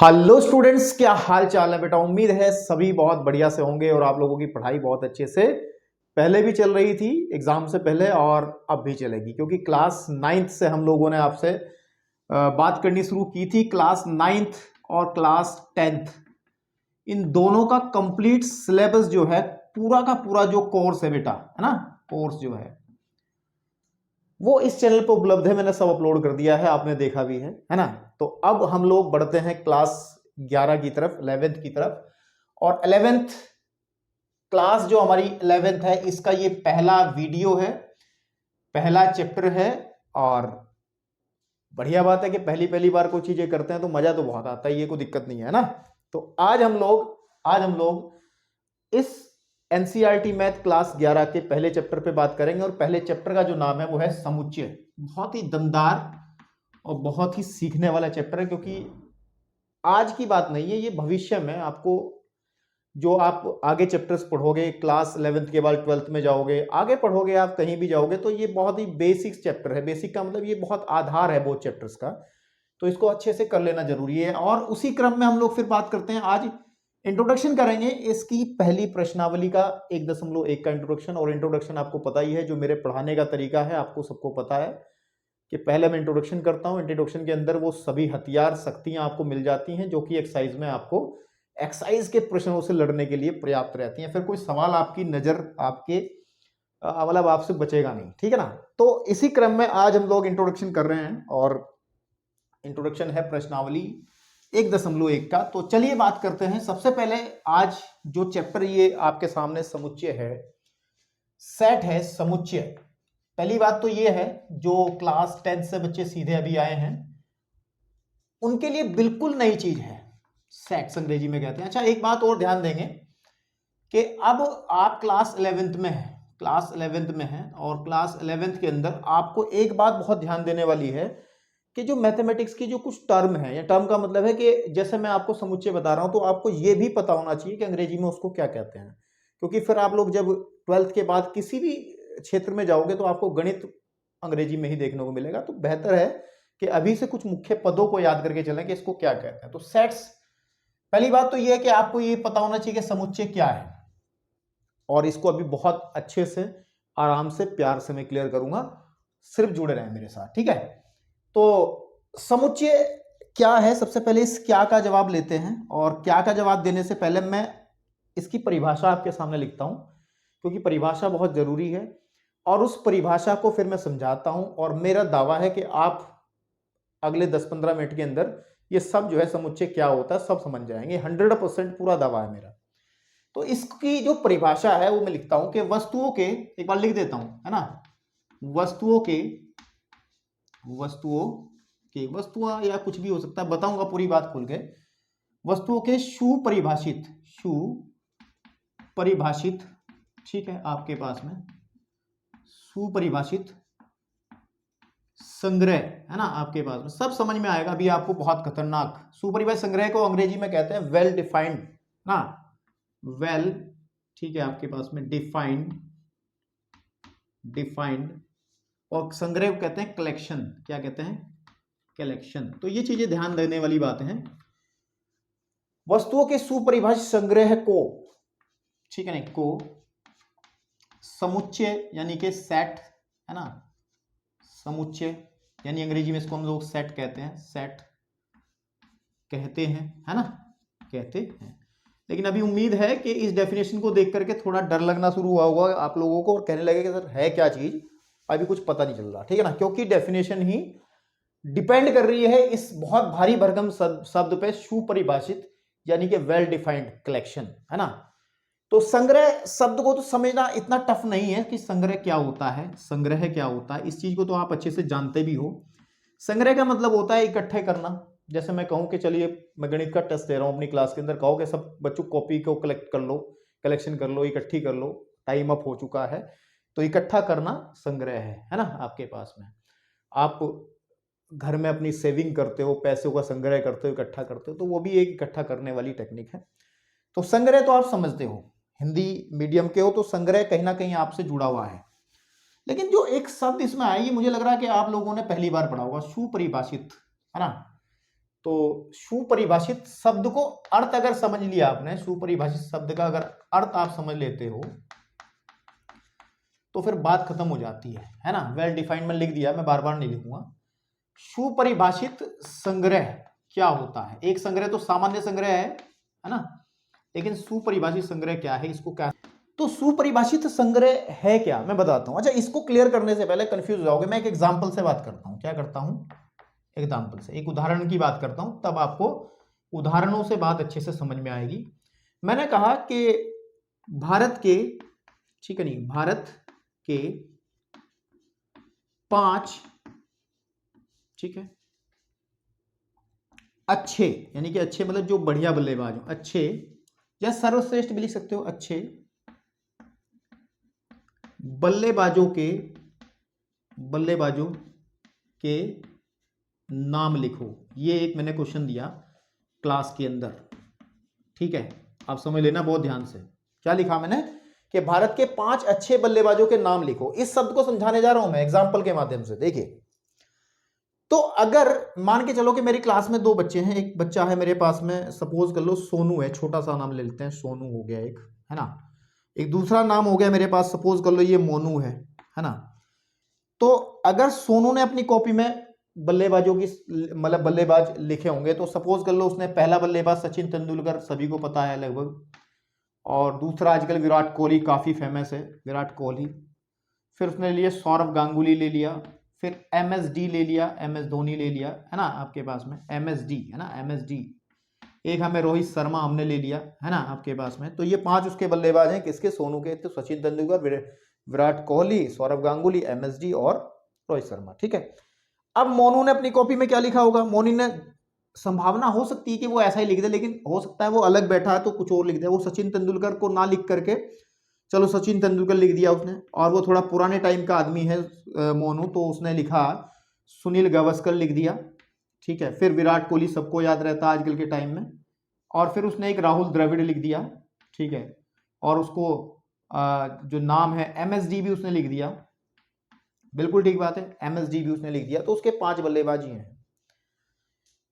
Hello students, क्या हाल चाल है बेटा। उम्मीद है सभी बहुत बढ़िया से होंगे और आप लोगों की पढ़ाई बहुत अच्छे से पहले भी चल रही थी एग्जाम से पहले और अब भी चलेगी, क्योंकि क्लास 9th से हम लोगों ने आपसे बात करनी शुरू की थी। क्लास 9th और क्लास 10th इन दोनों का कंप्लीट सिलेबस जो है, पूरा का पूरा जो कोर्स है बेटा, है ना, कोर्स जो है वो इस चैनल पर उपलब्ध है। मैंने सब अपलोड कर दिया है, आपने देखा भी है ना। तो अब हम लोग बढ़ते हैं क्लास 11 की तरफ, 11th की तरफ। और 11th क्लास जो हमारी 11th है, इसका ये पहला वीडियो है, पहला चैप्टर है। और बढ़िया बात है कि पहली पहली बार कोई चीजें करते हैं तो मजा तो बहुत आता है, ये कोई दिक्कत नहीं है ना। तो आज हम लोग इस एनसीईआरटी मैथ क्लास 11 के पहले चैप्टर पे बात करेंगे। और पहले चैप्टर का जो नाम है वो है समुच्चय। बहुत ही दमदार और बहुत ही सीखने वाला चैप्टर है, क्योंकि आज की बात नहीं है, ये भविष्य में आपको जो आप आगे चैप्टर्स पढ़ोगे, क्लास 11th के बाद 12th में जाओगे, आगे पढ़ोगे, आप कहीं भी जाओगे, तो ये बहुत ही बेसिक चैप्टर है। बेसिक का मतलब ये बहुत आधार है बहुत चैप्टर्स का, तो इसको अच्छे से कर लेना जरूरी है। और उसी क्रम में हम लोग फिर बात करते हैं। आज इंट्रोडक्शन करेंगे इसकी पहली प्रश्नावली का, 1.1 का इंट्रोडक्शन। और इंट्रोडक्शन आपको पता ही है, जो मेरे पढ़ाने का तरीका है आपको सबको पता है कि पहले मैं इंट्रोडक्शन करता हूं। इंट्रोडक्शन के अंदर वो सभी हथियार, शक्तियां आपको मिल जाती हैं जो कि एक्सरसाइज में आपको एक्सरसाइज के प्रश्नों से लड़ने के लिए पर्याप्त रहती हैं। फिर कोई सवाल आपकी नजर आपके मतलब आपसे बचेगा नहीं, ठीक है ना। तो इसी क्रम में आज हम लोग इंट्रोडक्शन कर रहे हैं और इंट्रोडक्शन है प्रश्नावली 1.1 का। तो चलिए बात करते हैं। सबसे पहले आज जो चैप्टर ये आपके सामने समुच्चय है, सेट है समुच्चय। पहली बात तो ये है, जो क्लास 10 से बच्चे सीधे अभी आए हैं उनके लिए बिल्कुल नई चीज है, सेट्स अंग्रेजी में कहते हैं। अच्छा, एक बात और ध्यान देंगे कि अब आप क्लास 11th में है, क्लास 11th में है, और क्लास 11th के अंदर आपको एक बात बहुत ध्यान देने वाली है कि जो मैथमेटिक्स की जो कुछ टर्म है, या टर्म का मतलब है कि जैसे मैं आपको समुच्चय बता रहा हूं तो आपको यह भी पता होना चाहिए कि अंग्रेजी में उसको क्या कहते हैं। क्योंकि फिर आप लोग जब 12th के बाद किसी भी क्षेत्र में जाओगे तो आपको गणित अंग्रेजी में ही देखने को मिलेगा। तो बेहतर है कि अभी से कुछ मुख्य पदों को याद करके चलें कि इसको क्या कहते हैं। तो सेट्स, पहली बात तो यह है कि आपको ये पता होना चाहिए कि समुच्चय क्या है, और इसको अभी बहुत अच्छे से, आराम से, प्यार से मैं क्लियर करूंगा। सिर्फ जुड़े रहें मेरे साथ, ठीक है। तो समुच्चय क्या है, सबसे पहले इस क्या का जवाब लेते हैं। और क्या का जवाब देने से पहले मैं इसकी परिभाषा आपके सामने लिखता हूं, क्योंकि परिभाषा बहुत जरूरी है। और उस परिभाषा को फिर मैं समझाता हूं, और मेरा दावा है कि आप अगले 10-15 मिनट के अंदर ये सब जो है समुच्चय क्या होता है सब समझ जाएंगे। 100% पूरा दावा है मेरा। तो इसकी जो परिभाषा है वो मैं लिखता हूं कि वस्तुओं के, एक बार लिख देता हूं, है ना, वस्तुओं या कुछ भी हो सकता है, बताऊंगा पूरी बात खोल के। वस्तुओं के सुपरिभाषित, ठीक है, आपके पास में सुपरिभाषित संग्रह, है ना, आपके पास में सब समझ में आएगा। अभी आपको बहुत खतरनाक सुपरिभाषित संग्रह को अंग्रेजी में कहते हैं वेल डिफाइंड ना, वेल, ठीक है, आपके पास में डिफाइंड। और संग्रह को कहते हैं कलेक्शन, क्या कहते हैं, कलेक्शन। तो ये चीजें ध्यान देने वाली बातें हैं। वस्तुओं के सुपरिभाषित संग्रह को, ठीक है, नहीं, को समुच्चय यानी कि सेट, है ना, समुच्चय यानी अंग्रेजी में इसको हम लोग सेट कहते हैं, सेट कहते हैं, है ना, कहते हैं। लेकिन अभी उम्मीद है कि इस डेफिनेशन को देख करके थोड़ा डर लगना शुरू हुआ होगा आप लोगों को, और कहने लगे कि सर है क्या चीज, अभी कुछ पता नहीं चल रहा, ठीक है ना। क्योंकि डेफिनेशन ही डिपेंड कर रही है इस बहुत भारी भरकम शब्द पे, सुपरिभाषित यानी कि वेल डिफाइंड कलेक्शन, है ना। तो संग्रह शब्द को तो समझना इतना टफ नहीं है कि संग्रह क्या होता है, संग्रह क्या होता है, इस चीज को तो आप अच्छे से जानते भी हो। संग्रह का मतलब होता है इकट्ठे करना। जैसे मैं कहूं कि चलिए मैं गणित का टेस्ट दे रहा हूं अपनी क्लास के अंदर, कहो कि सब बच्चों कॉपी को कलेक्ट कर लो, कलेक्शन कर लो, इकट्ठी कर लो, टाइम अप हो चुका है। तो इकट्ठा करना संग्रह है ना। आपके पास में आप घर में अपनी सेविंग करते हो, पैसों का संग्रह करते हो, इकट्ठा करते हो, तो वो भी एक इकट्ठा करने वाली टेक्निक है। तो संग्रह तो आप समझते हो, हिंदी मीडियम के हो तो संग्रह कहीं ना कहीं आपसे जुड़ा हुआ है। लेकिन जो एक शब्द इसमें आया, ये मुझे लग रहा है कि आप लोगों ने पहली बार पढ़ा होगा, सुपरिभाषित, है ना। तो सुपरिभाषित शब्द को अर्थ अगर समझ लिया आपने, सुपरिभाषित शब्द का अगर अर्थ आप समझ लेते हो तो फिर बात खत्म हो जाती है ना। वेल डिफाइंड में लिख दिया, मैं बार बार नहीं लिखूंगा। सुपरिभाषित संग्रह क्या होता है? एक संग्रह तो सामान्य संग्रह है ना, लेकिन सुपरिभाषित संग्रह क्या है, इसको क्या, तो सुपरिभाषित संग्रह है क्या, मैं बताता हूं। अच्छा, इसको क्लियर करने से पहले कंफ्यूज हो जाओगे, मैं एक एग्जांपल से बात करता हूं। क्या करता हूं? एग्जांपल से, एक उदाहरण की बात करता हूं, तब आपको उदाहरणों से बात अच्छे से समझ में आएगी। मैंने कहा कि भारत के, ठीक है नहीं, भारत के 5, ठीक है, अच्छे, यानी कि अच्छे मतलब जो बढ़िया बल्लेबाज हो, अच्छे या सर्वश्रेष्ठ भी लिख सकते हो, अच्छे बल्लेबाजों के नाम लिखो। ये एक मैंने क्वेश्चन दिया क्लास के अंदर, ठीक है, आप समझ लेना बहुत ध्यान से। क्या लिखा मैंने कि भारत के 5 अच्छे बल्लेबाजों के नाम लिखो। इस शब्द को समझाने जा रहा हूं मैं एग्जांपल के माध्यम से। देखिए, तो अगर मान के चलो कि मेरी क्लास में 2 बच्चे हैं, एक बच्चा है मेरे पास में, सपोज कर लो सोनू है, छोटा सा नाम ले लेते हैं, सोनू हो गया एक, है ना। एक दूसरा नाम हो गया मेरे पास, सपोज कर लो ये मोनू है ना। तो अगर सोनू ने अपनी कॉपी में बल्लेबाजों की मतलब बल्लेबाज लिखे होंगे, तो सपोज कर लो उसने पहला बल्लेबाज सचिन तेंदुलकर, सभी को पता है लगभग, और दूसरा आजकल विराट कोहली, काफी फेमस है विराट कोहली। फिर उसने लिए सौरव गांगुली ले लिया, फिर MSD ले लिया, MS धोनी ले लिया, है ना आपके पास में MSD, है ना MSD। एक हमें रोहित शर्मा हमने ले लिया, है ना आपके पास में। तो ये 5 उसके बल्लेबाज हैं, किसके? सोनू के। तो सचिन तेंदुलकर, विराट कोहली, सौरव गांगुली, MSD और रोहित शर्मा, ठीक है। अब मोनू ने अपनी कॉपी में क्या लिखा होगा? मोनू ने, संभावना हो सकती है कि वो ऐसा ही लिख दे, लेकिन हो सकता है वो अलग बैठा है तो कुछ और लिख दे। वो सचिन तेंदुलकर को ना लिख करके, चलो सचिन तेंदुलकर लिख दिया उसने, और वो थोड़ा पुराने टाइम का आदमी है मोनू, तो उसने लिखा सुनील गावस्कर लिख दिया, ठीक है। फिर विराट कोहली सबको याद रहता है आजकल के टाइम में, और फिर उसने एक राहुल द्रविड़ लिख दिया, ठीक है। और उसको जो नाम है MSD भी उसने लिख दिया, बिल्कुल ठीक बात है, MSD भी उसने लिख दिया। तो उसके 5 बल्लेबाजी हैं।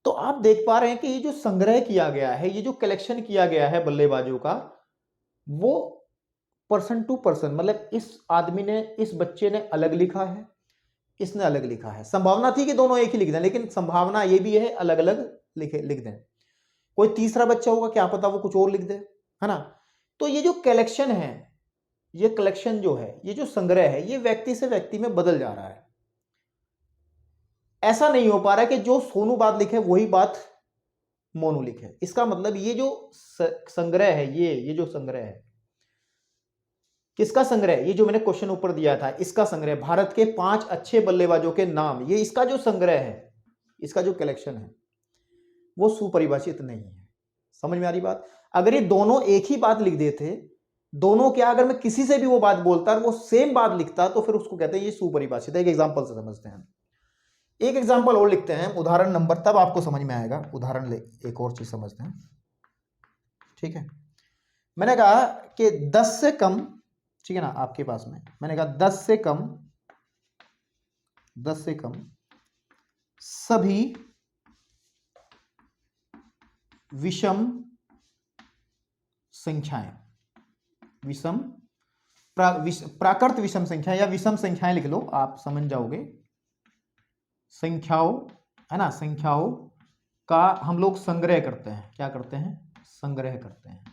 तो आप देख पा रहे हैं कि ये जो संग्रह किया गया है, ये जो कलेक्शन किया गया है बल्लेबाजों का, वो पर्सन टू पर्सन, मतलब इस आदमी ने, इस बच्चे ने अलग लिखा है, इसने अलग लिखा है। संभावना थी कि दोनों एक ही लिख दें, लेकिन संभावना ये भी है अलग अलग लिख दें। कोई तीसरा बच्चा होगा, क्या पता वो कुछ और लिख दे, है ना। तो ये जो कलेक्शन है, ये कलेक्शन जो है, ये जो संग्रह है, ये व्यक्ति से व्यक्ति में बदल जा रहा है। ऐसा नहीं हो पा रहा है कि जो सोनू बात लिखे वही बात मोनू लिखे। इसका मतलब ये जो संग्रह है, ये जो संग्रह है, किसका संग्रह? ये जो मैंने क्वेश्चन ऊपर दिया था, इसका संग्रह, भारत के 5 अच्छे बल्लेबाजों के नाम, ये इसका जो संग्रह है, इसका जो कलेक्शन है, वो सुपरिभाषित नहीं है। समझ में आ रही बात? अगर ये दोनों एक ही बात लिख देते, दोनों क्या, अगर मैं किसी से भी वो बात बोलता और वो सेम बात लिखता, तो फिर उसको कहते हैं ये सुपरिभाषित है। एक एग्जांपल से समझते हैं। एक एग्जांपल और लिखते हैं, उदाहरण नंबर, तब आपको समझ में आएगा। उदाहरण ले, एक और चीज समझते हैं, ठीक है। मैंने कहा कि 10 से कम, ठीक है ना, आपके पास में मैंने कहा 10 से कम सभी विषम संख्याएं, प्राकृत विषम संख्या या विषम संख्याएं लिख लो, आप समझ जाओगे। संख्याओं, है ना, संख्याओं का हम लोग संग्रह करते हैं। क्या करते हैं? संग्रह करते हैं।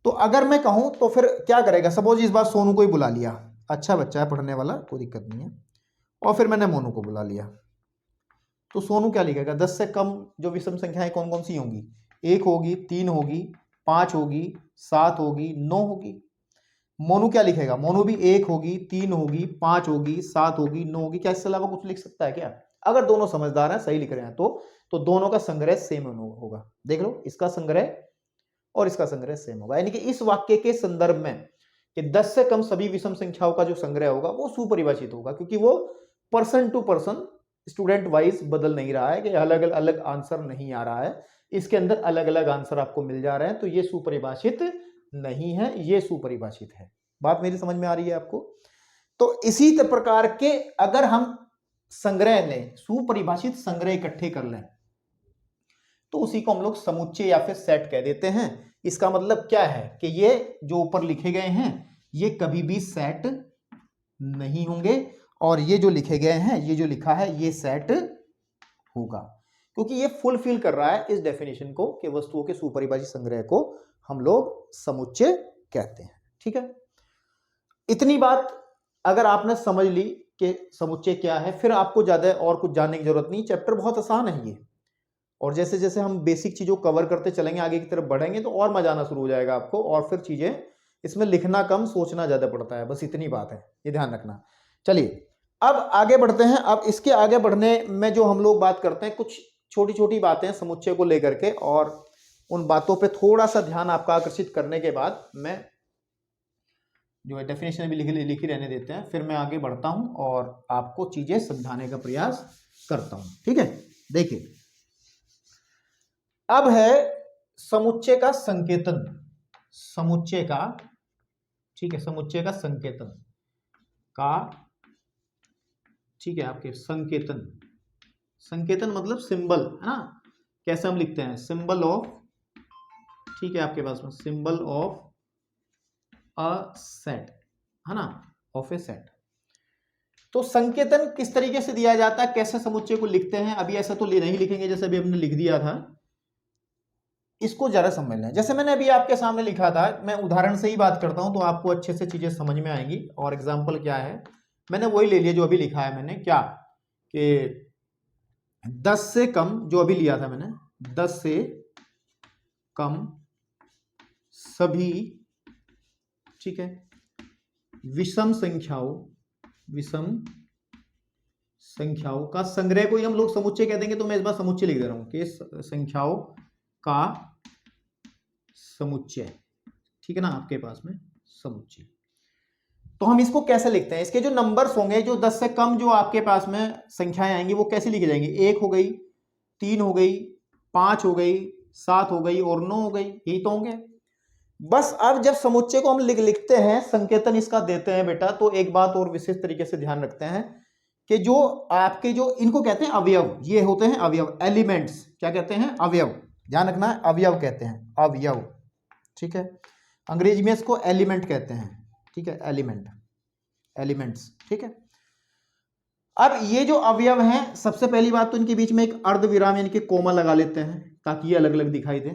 तो अगर मैं कहूं तो फिर क्या करेगा? सपोज इस बार सोनू को ही बुला लिया, अच्छा बच्चा है, पढ़ने वाला, कोई दिक्कत नहीं है, और फिर मैंने मोनू को बुला लिया, तो सोनू क्या लिखेगा? 10 से कम जो विषम संख्याएं कौन कौन सी होंगी? 1 होगी, 3 होगी, 5 होगी, 7 होगी, 9 होगी। मोनू क्या लिखेगा? मोनू भी 1 होगी, 3 होगी, 5 होगी, 7 होगी, 9 होगी। क्या इससे अलावा कुछ लिख सकता है क्या? अगर दोनों समझदार हैं, सही लिख रहे हैं, तो दोनों का संग्रह सेम होगा। देख लो, इसका संग्रह और इसका संग्रह सेम होगा। यानी कि इस वाक्य के संदर्भ में कि 10 से कम सभी विषम संख्याओं का जो संग्रह होगा वो सुपरिभाषित होगा, क्योंकि वो person to person, student wise बदल नहीं रहा है, कि अलग अलग आंसर नहीं आ रहा है, इसके अंदर अलग अलग आंसर आपको मिल जा रहे हैं। तो ये सुपरिभाषित नहीं है, ये सुपरिभाषित है। बात मेरी समझ में आ रही है आपको? तो इसी प्रकार के अगर हम संग्रह लें, सुपरिभाषित संग्रह इकट्ठे कर लें, तो उसी को हम लोग समुच्चय या फिर सेट कह देते हैं। इसका मतलब क्या है कि ये जो ऊपर लिखे गए हैं ये कभी भी सेट नहीं होंगे, और ये जो लिखे गए हैं, ये जो लिखा है, ये सेट होगा, क्योंकि ये फुलफिल कर रहा है इस डेफिनेशन को कि वस्तुओं के सुपरिभाषित संग्रह को हम लोग समुच्चय कहते हैं। ठीक है, इतनी बात अगर आपने समझ ली कि समुच्चय क्या है, फिर आपको ज्यादा और कुछ जानने की जरूरत नहीं। चैप्टर बहुत आसान है ये, और जैसे जैसे हम बेसिक चीजों को कवर करते चलेंगे, आगे की तरफ बढ़ेंगे, तो और मजा आना शुरू हो जाएगा आपको, और फिर चीजें इसमें लिखना कम, सोचना ज्यादा पड़ता है, बस इतनी बात है, ये ध्यान रखना। चलिए अब आगे बढ़ते हैं। अब इसके आगे बढ़ने में जो हम लोग बात करते हैं, कुछ छोटी छोटी बातें समुच्चय को लेकर के, और उन बातों पे थोड़ा सा ध्यान आपका आकर्षित करने के बाद मैं जो है डेफिनेशन भी लिखी रहने देते हैं, फिर मैं आगे बढ़ता हूं और आपको चीजें समझाने का प्रयास करता हूं। ठीक है, देखिए अब है समुच्चय का संकेतन। समुच्चय का, ठीक है, समुच्चय का संकेतन का, ठीक है, आपके संकेतन, संकेतन मतलब सिंबल है ना, कैसे हम लिखते हैं, सिंबल ऑफ, ठीक है, आपके पास में सिंबल ऑफ अ सेट है ना, ऑफ ए सेट। तो संकेतन किस तरीके से दिया जाता है, कैसे समुच्चय को लिखते हैं, अभी ऐसा तो नहीं लिखेंगे जैसे अभी हमने लिख दिया था, इसको जरा समझ लें। जैसे मैंने अभी आपके सामने लिखा था, मैं उदाहरण से ही बात करता हूं तो आपको अच्छे से चीजें समझ में आएंगी। और एग्जाम्पल क्या है, मैंने वही ले लिया जो अभी लिखा है मैंने, क्या कि 10 से कम, जो अभी लिया था मैंने, 10 से कम सभी, ठीक है, विषम संख्याओं का संग्रह को ही हम लोग समुच्चय कह देंगे। तो मैं इस बार समुच्चय लिख दे रहा हूं कि संख्याओं का समुच्चय, ठीक है ना, आपके पास में समुच्चय। तो हम इसको कैसे लिखते हैं, इसके जो नंबर्स होंगे, जो 10 से कम जो आपके पास में संख्याएं आएंगी, वो कैसे लिखी जाएंगी, 1 हो गई, 3 हो गई, 5 हो गई, 7 हो गई और 9 हो गई, यही तो होंगे। बस अब जब समुच्चय को हम लिखते हैं, संकेतन इसका देते हैं बेटा, तो एक बात और विशेष तरीके से ध्यान रखते हैं कि जो आपके जो इनको कहते हैं अवयव, ये होते हैं अवयव, एलिमेंट्स, क्या कहते हैं, अवयव, ध्यान रखना है, अवयव कहते हैं, अवयव, ठीक है, अंग्रेजी में इसको एलिमेंट कहते हैं, ठीक है, एलिमेंट्स, ठीक है। अब ये जो अवयव हैं, सबसे पहली बात तो इनके बीच में एक अर्ध विराम यानी कि कोमा लगा लेते हैं ताकि ये अलग अलग दिखाई दे।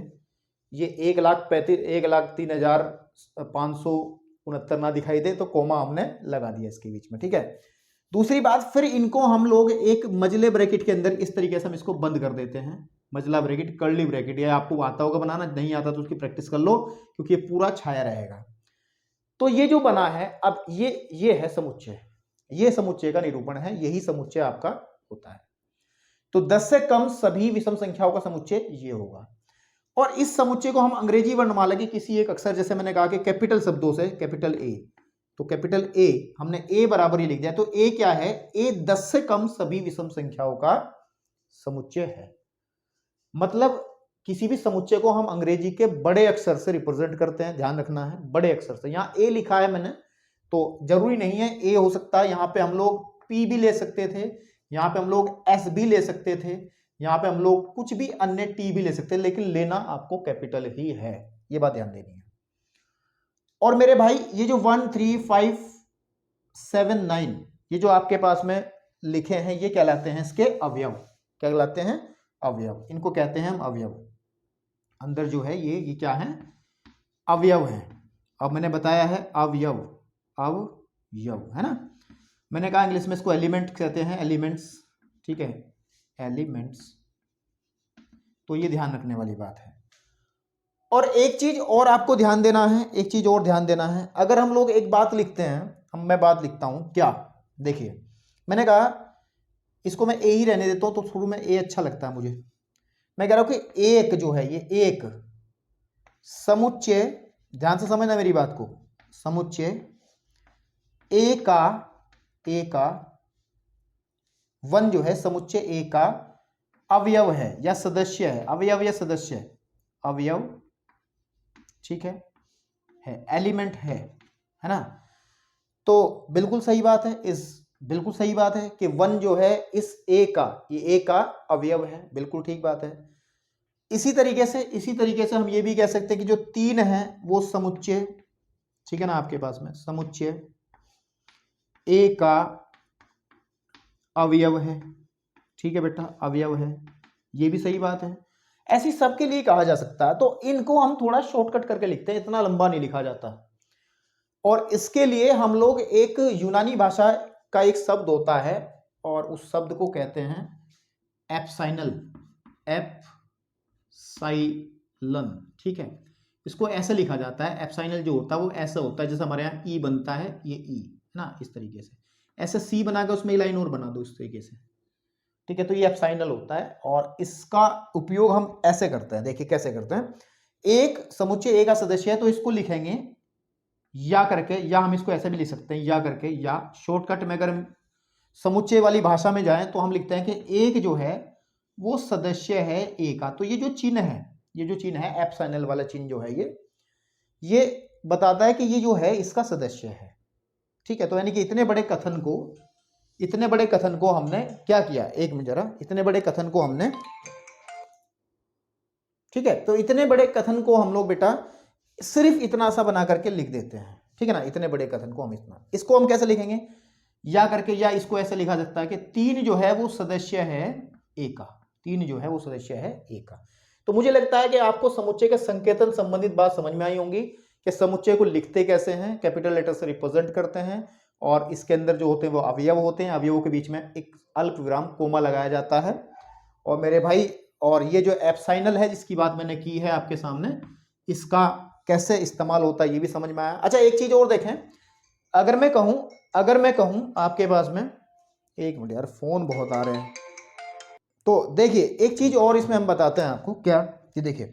ये 1,03,569 ना दिखाई दे, तो कोमा हमने लगा दिया इसके बीच में, ठीक है। दूसरी बात, फिर इनको हम लोग एक मजले ब्रैकेट के अंदर इस तरीके से हम इसको बंद कर देते हैं, मजला ब्रैकेट, कर्ली ब्रैकेट, ये आपको आता होगा बनाना, नहीं आता तो उसकी प्रैक्टिस कर लो क्योंकि ये पूरा छाया रहेगा। तो ये जो बना है, अब ये है समुच्चय, ये समुच्चय का निरूपण है, यही समुच्चय आपका होता है। तो 10 से कम सभी विषम संख्याओं का समुच्चय ये होगा। और इस समुच्चय को हम अंग्रेजी वर्णमाला के किसी एक अक्षर, जैसे मैंने कहा कि कैपिटल शब्दों से, कैपिटल ए, तो कैपिटल ए हमने ए बराबर ही लिख दिया। तो ए क्या है, ए 10 से कम सभी विषम संख्याओं का समुच्चय है। मतलब किसी भी समुच्चय को हम अंग्रेजी के बड़े अक्षर से रिप्रेजेंट करते हैं, ध्यान रखना है, बड़े अक्षर से। यहां ए लिखा है मैंने, तो जरूरी नहीं है ए हो सकता है, यहां पे हम लोग पी भी ले सकते थे, यहां पे हम लोग एस भी ले सकते थे, यहां पे हम लोग कुछ भी अन्य टी भी ले सकते हैं, लेकिन लेना आपको कैपिटल ही है, ये बात ध्यान देनी है। और मेरे भाई ये जो 1 3 5 7 9 ये जो आपके पास में लिखे हैं, ये कहलाते हैं इसके अवयव, क्या कहलाते हैं, अवयव, इनको कहते हैं हम अवयव। अंदर जो है ये क्या है, अवयव है। अब मैंने बताया है अवयव, अवयव है ना, मैंने कहा इंग्लिश में इसको एलिमेंट कहते हैं, एलिमेंट्स, ठीक है, एलिमेंट्स। तो ये ध्यान रखने वाली बात है। और एक चीज और आपको ध्यान देना है, एक चीज और ध्यान देना है, अगर हम लोग एक बात लिखते हैं, मैं बात लिखता हूं क्या, देखिए मैंने कहा इसको मैं ए ही रहने देता हूं, तो शुरू में ए अच्छा लगता है मुझे। मैं कह रहा हूं कि एक जो है, ये एक समुच्चय, ध्यान से समझना मेरी बात को, समुच्चय ए का वन जो है, समुच्चय ए का अवयव है या सदस्य है, अवयव या सदस्य, अवयव, ठीक है, एलिमेंट है ना। तो बिल्कुल सही बात है, बिल्कुल सही बात है कि वन जो है इस ए का, ये ए का अवयव है, बिल्कुल ठीक बात है। इसी तरीके से हम ये भी कह सकते हैं कि जो 3 है वो समुच्चय, ठीक है ना, आपके पास में समुच्चय ए का अवयव है, ठीक है बेटा, अवयव है, ये भी सही बात है। ऐसी सबके लिए कहा जा सकता है, तो इनको हम थोड़ा शॉर्टकट करके लिखते हैं, इतना लंबा नहीं लिखा जाता। और इसके लिए हम लोग एक यूनानी भाषा का एक शब्द होता है और उस शब्द को कहते हैं एप्साइनल, एप्साइलन, ठीक है। इसको ऐसे लिखा जाता है, एप्साइनल जो होता है वो ऐसा होता है जैसे हमारे यहाँ ई बनता है, ये ई ना, इस तरीके से ऐसे सी बनाकर उसमें एक लाइन और बना दो इस तरीके से, ठीक है। तो ये एप्साइनल होता है और इसका उपयोग हम ऐसे करते हैं, देखिए कैसे करते हैं। एक समुच्चय ए का सदस्य है तो इसको लिखेंगे या करके, या हम इसको ऐसे भी लिख सकते हैं या करके, या शॉर्टकट में अगर समुच्चय वाली भाषा में जाएं तो हम लिखते हैं कि एक जो है वो सदस्य है ए का। तो ये जो चिन्ह है, ये जो चिन्ह है एप्सिलॉन वाला चिन्ह जो है ये बताता है कि ये जो है इसका सदस्य है, ठीक है। तो यानी कि इतने बड़े कथन को हमने क्या किया, एक मिनट जरा, इतने बड़े कथन को हमने, ठीक है, तो इतने बड़े कथन को हम लोग बेटा सिर्फ इतना सा बना करके लिख देते हैं, ठीक है ना। इतने बड़े कथन को हम इतना, इसको हम कैसे लिखेंगे, या करके, या इसको ऐसे लिखा जाता है कि 3 जो है वो सदस्य है ए का, 3 जो है वो सदस्य है ए का। तो मुझे लगता है कि आपको समुच्चय के संकेतन संबंधित बात समझ में आई होंगी कि समुच्चय को लिखते कैसे हैं, कैपिटल लेटर से रिप्रेजेंट करते हैं और इसके अंदर जो होते हैं वो अवयव होते हैं, अवयवों के बीच में एक अल्प विराम कोमा लगाया जाता है। और मेरे भाई, और ये जो एप्साइनल है जिसकी बात मैंने की है आपके सामने, इसका कैसे इस्तेमाल होता है ये भी समझ में आया। अच्छा, एक चीज और देखें, अगर मैं कहूं आपके पास में, एक मिनट यार फोन बहुत आ रहे हैं, तो देखिए एक चीज और इसमें हम बताते हैं आपको, क्या कि देखिए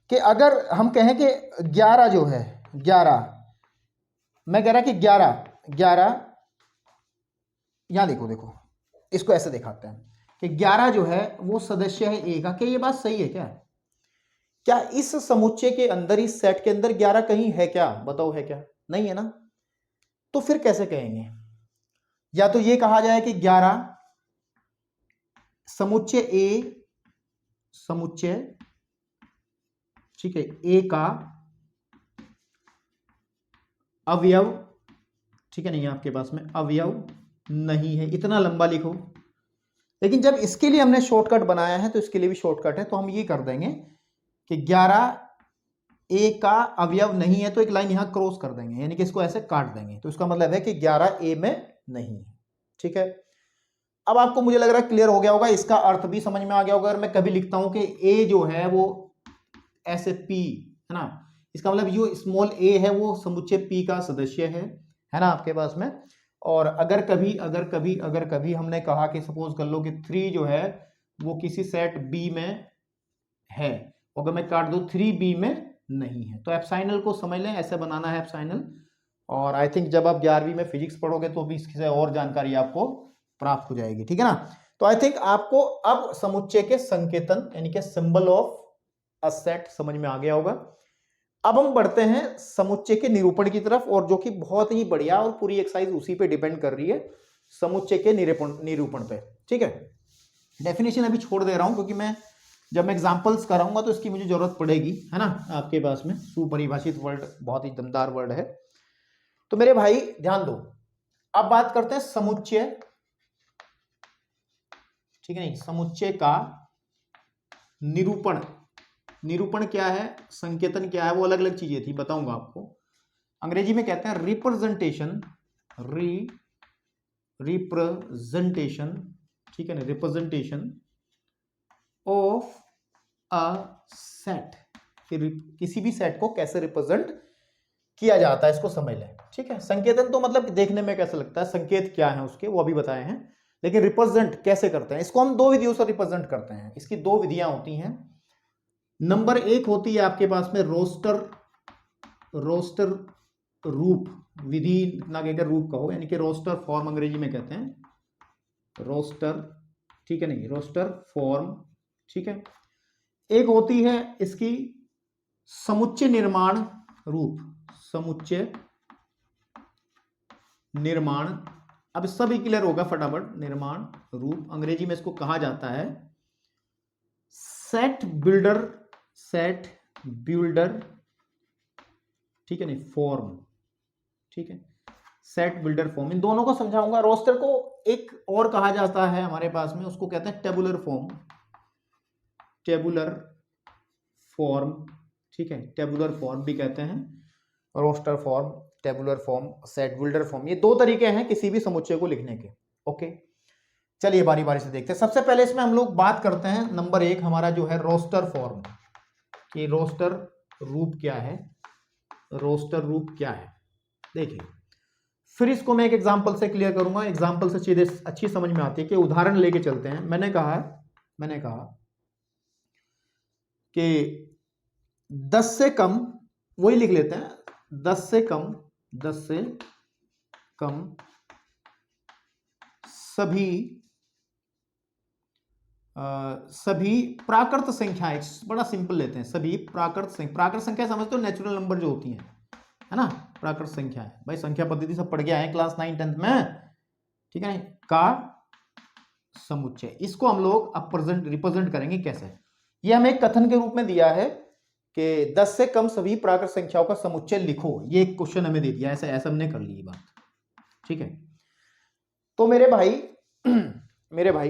कि अगर हम कहें कि 11 जो है, 11, मैं कह रहा कि 11 यहां देखो इसको ऐसे दिखाते हैं कि 11 जो है वो सदस्य है ए का। क्या ये बात सही है क्या इस समुच्चय के अंदर, इस सेट के अंदर 11 कहीं है क्या, बताओ है क्या, नहीं है ना। तो फिर कैसे कहेंगे, या तो ये कहा जाए कि 11 समुच्चय ए, समुच्चय, ठीक है, ए का अवयव, ठीक है, नहीं आपके पास में अवयव नहीं है, इतना लंबा लिखो। लेकिन जब इसके लिए हमने शॉर्टकट बनाया है तो इसके लिए भी शॉर्टकट है, तो हम ये कर देंगे कि 11 ए का अवयव नहीं है, तो एक लाइन यहां क्रॉस कर देंगे, यानी कि इसको ऐसे काट देंगे, तो इसका मतलब है कि 11 ए में नहीं है, ठीक है। अब आपको मुझे लग रहा है क्लियर हो गया होगा, इसका अर्थ भी समझ में आ गया होगा। अगर मैं कभी लिखता हूं कि ए जो है वो ऐसे पी है ना, इसका मतलब जो स्मॉल ए है वो समुच्चय पी का सदस्य है ना आपके पास में। और अगर कभी हमने कहा कि सपोज कर लो कि 3 जो है वो किसी सेट बी में है, अगर मैं काट दूं 3B में नहीं है, तो एप्साइनल को समझ लें, ऐसे बनाना है एप्साइनल। और आई थिंक जब आप 11वीं में फिजिक्स पढ़ोगे तो भी इससे और जानकारी आपको प्राप्त हो जाएगी, ठीक है ना। तो आई थिंक आपको अब समुच्चय के संकेतन यानी कि सिंबल ऑफ अ सेट समझ में आ गया होगा। अब हम बढ़ते हैं समुच्चय के निरूपण की तरफ, और जो कि बहुत ही बढ़िया, और पूरी एक्सरसाइज उसी पे डिपेंड कर रही है, समुच्चय के निरूपण पे, ठीक है। डेफिनेशन अभी छोड़ दे रहा हूं क्योंकि जब मैं एग्जांपल्स कराऊंगा तो इसकी मुझे जरूरत पड़ेगी, है ना। आपके पास में सुपरिभाषित वर्ड बहुत ही दमदार वर्ड है। तो मेरे भाई ध्यान दो, अब बात करते हैं समुच्चय, ठीक है, नहीं समुच्चय का निरूपण क्या है, संकेतन क्या है, वो अलग अलग चीजें थी, बताऊंगा आपको। अंग्रेजी में कहते हैं रिप्रेजेंटेशन, रिप्रेजेंटेशन, ठीक है ना, रिप्रेजेंटेशन ऑफ अ सेट, किसी भी सेट को कैसे रिप्रेजेंट किया जाता है इसको समझ लें, ठीक है। संकेतन तो मतलब देखने में कैसा लगता है, संकेत क्या है उसके वो अभी बताए हैं, लेकिन रिप्रेजेंट कैसे करते हैं, इसको हम 2 विधियों से रिप्रेजेंट करते हैं। इसकी 2 विधियां होती हैं। नंबर 1 होती है आपके पास में रोस्टर रूप विधि, ना कहकर रूप कहो, यानी कि रोस्टर फॉर्म अंग्रेजी में कहते हैं रोस्टर, ठीक है, नहीं रोस्टर फॉर्म, ठीक है। एक होती है इसकी समुच्चय निर्माण रूप, समुच्चय निर्माण, अब सब क्लियर होगा फटाफट, निर्माण रूप अंग्रेजी में इसको कहा जाता है सेट बिल्डर, सेट बिल्डर, ठीक है, नहीं फॉर्म, ठीक है, सेट बिल्डर फॉर्म, इन दोनों को समझाऊंगा। रोस्टर को एक और कहा जाता है हमारे पास में, उसको कहते हैं टेबुलर फॉर्म, टेबुलर फॉर्म, ठीक है, टेबुलर फॉर्म भी कहते हैं, roster form, tabular form, set builder form, ये दो तरीके हैं किसी भी समुच्चय को लिखने के। ओके, चलिए बारी बारी से देखते हैं। सबसे पहले इसमें हम लोग बात करते हैं नंबर 1 हमारा जो है रोस्टर फॉर्म, कि रोस्टर रूप क्या है, रोस्टर रूप क्या है। देखिए, फिर इसको मैं एक एग्जांपल से क्लियर करूंगा, एग्जांपल से चीजें अच्छी समझ में आती है, कि उदाहरण लेके चलते हैं। मैंने कहा कि 10 से कम, वही लिख लेते हैं, 10 से कम सभी प्राकृत संख्याएं, बड़ा सिंपल लेते हैं, सभी प्राकृत संख्या समझते हो, नेचुरल नंबर जो होती हैं, है ना, प्राकृत संख्या है भाई, संख्या पद्धति सब पढ़ के आए क्लास 9 10th में, ठीक है, का समुच्चय। इसको हम लोग अब रिप्रेजेंट करेंगे कैसे। ये हमें एक कथन के रूप में दिया है कि 10 से कम सभी प्राकृत संख्याओं का समुच्चय लिखो, ये एक क्वेश्चन हमें दे दिया, ऐसे हमने कर ली बात, ठीक है। तो मेरे भाई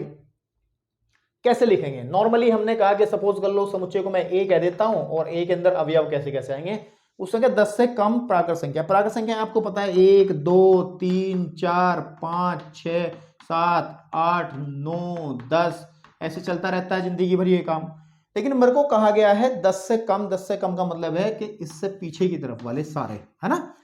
कैसे लिखेंगे। नॉर्मली हमने कहा कि सपोज कर लो समुच्चय को मैं ए कह देता हूं, और ए के अंदर अवयव कैसे कैसे आएंगे, उस संख्या 10 से कम प्राकृत संख्या आपको पता है 1 2 3 4 5 6 7 8 9 10, ऐसे चलता रहता है जिंदगी भर ये काम। लेकिन मेरे को कहा गया है 10 से कम का मतलब है कि इससे पीछे की तरफ वाले सारे, है ना।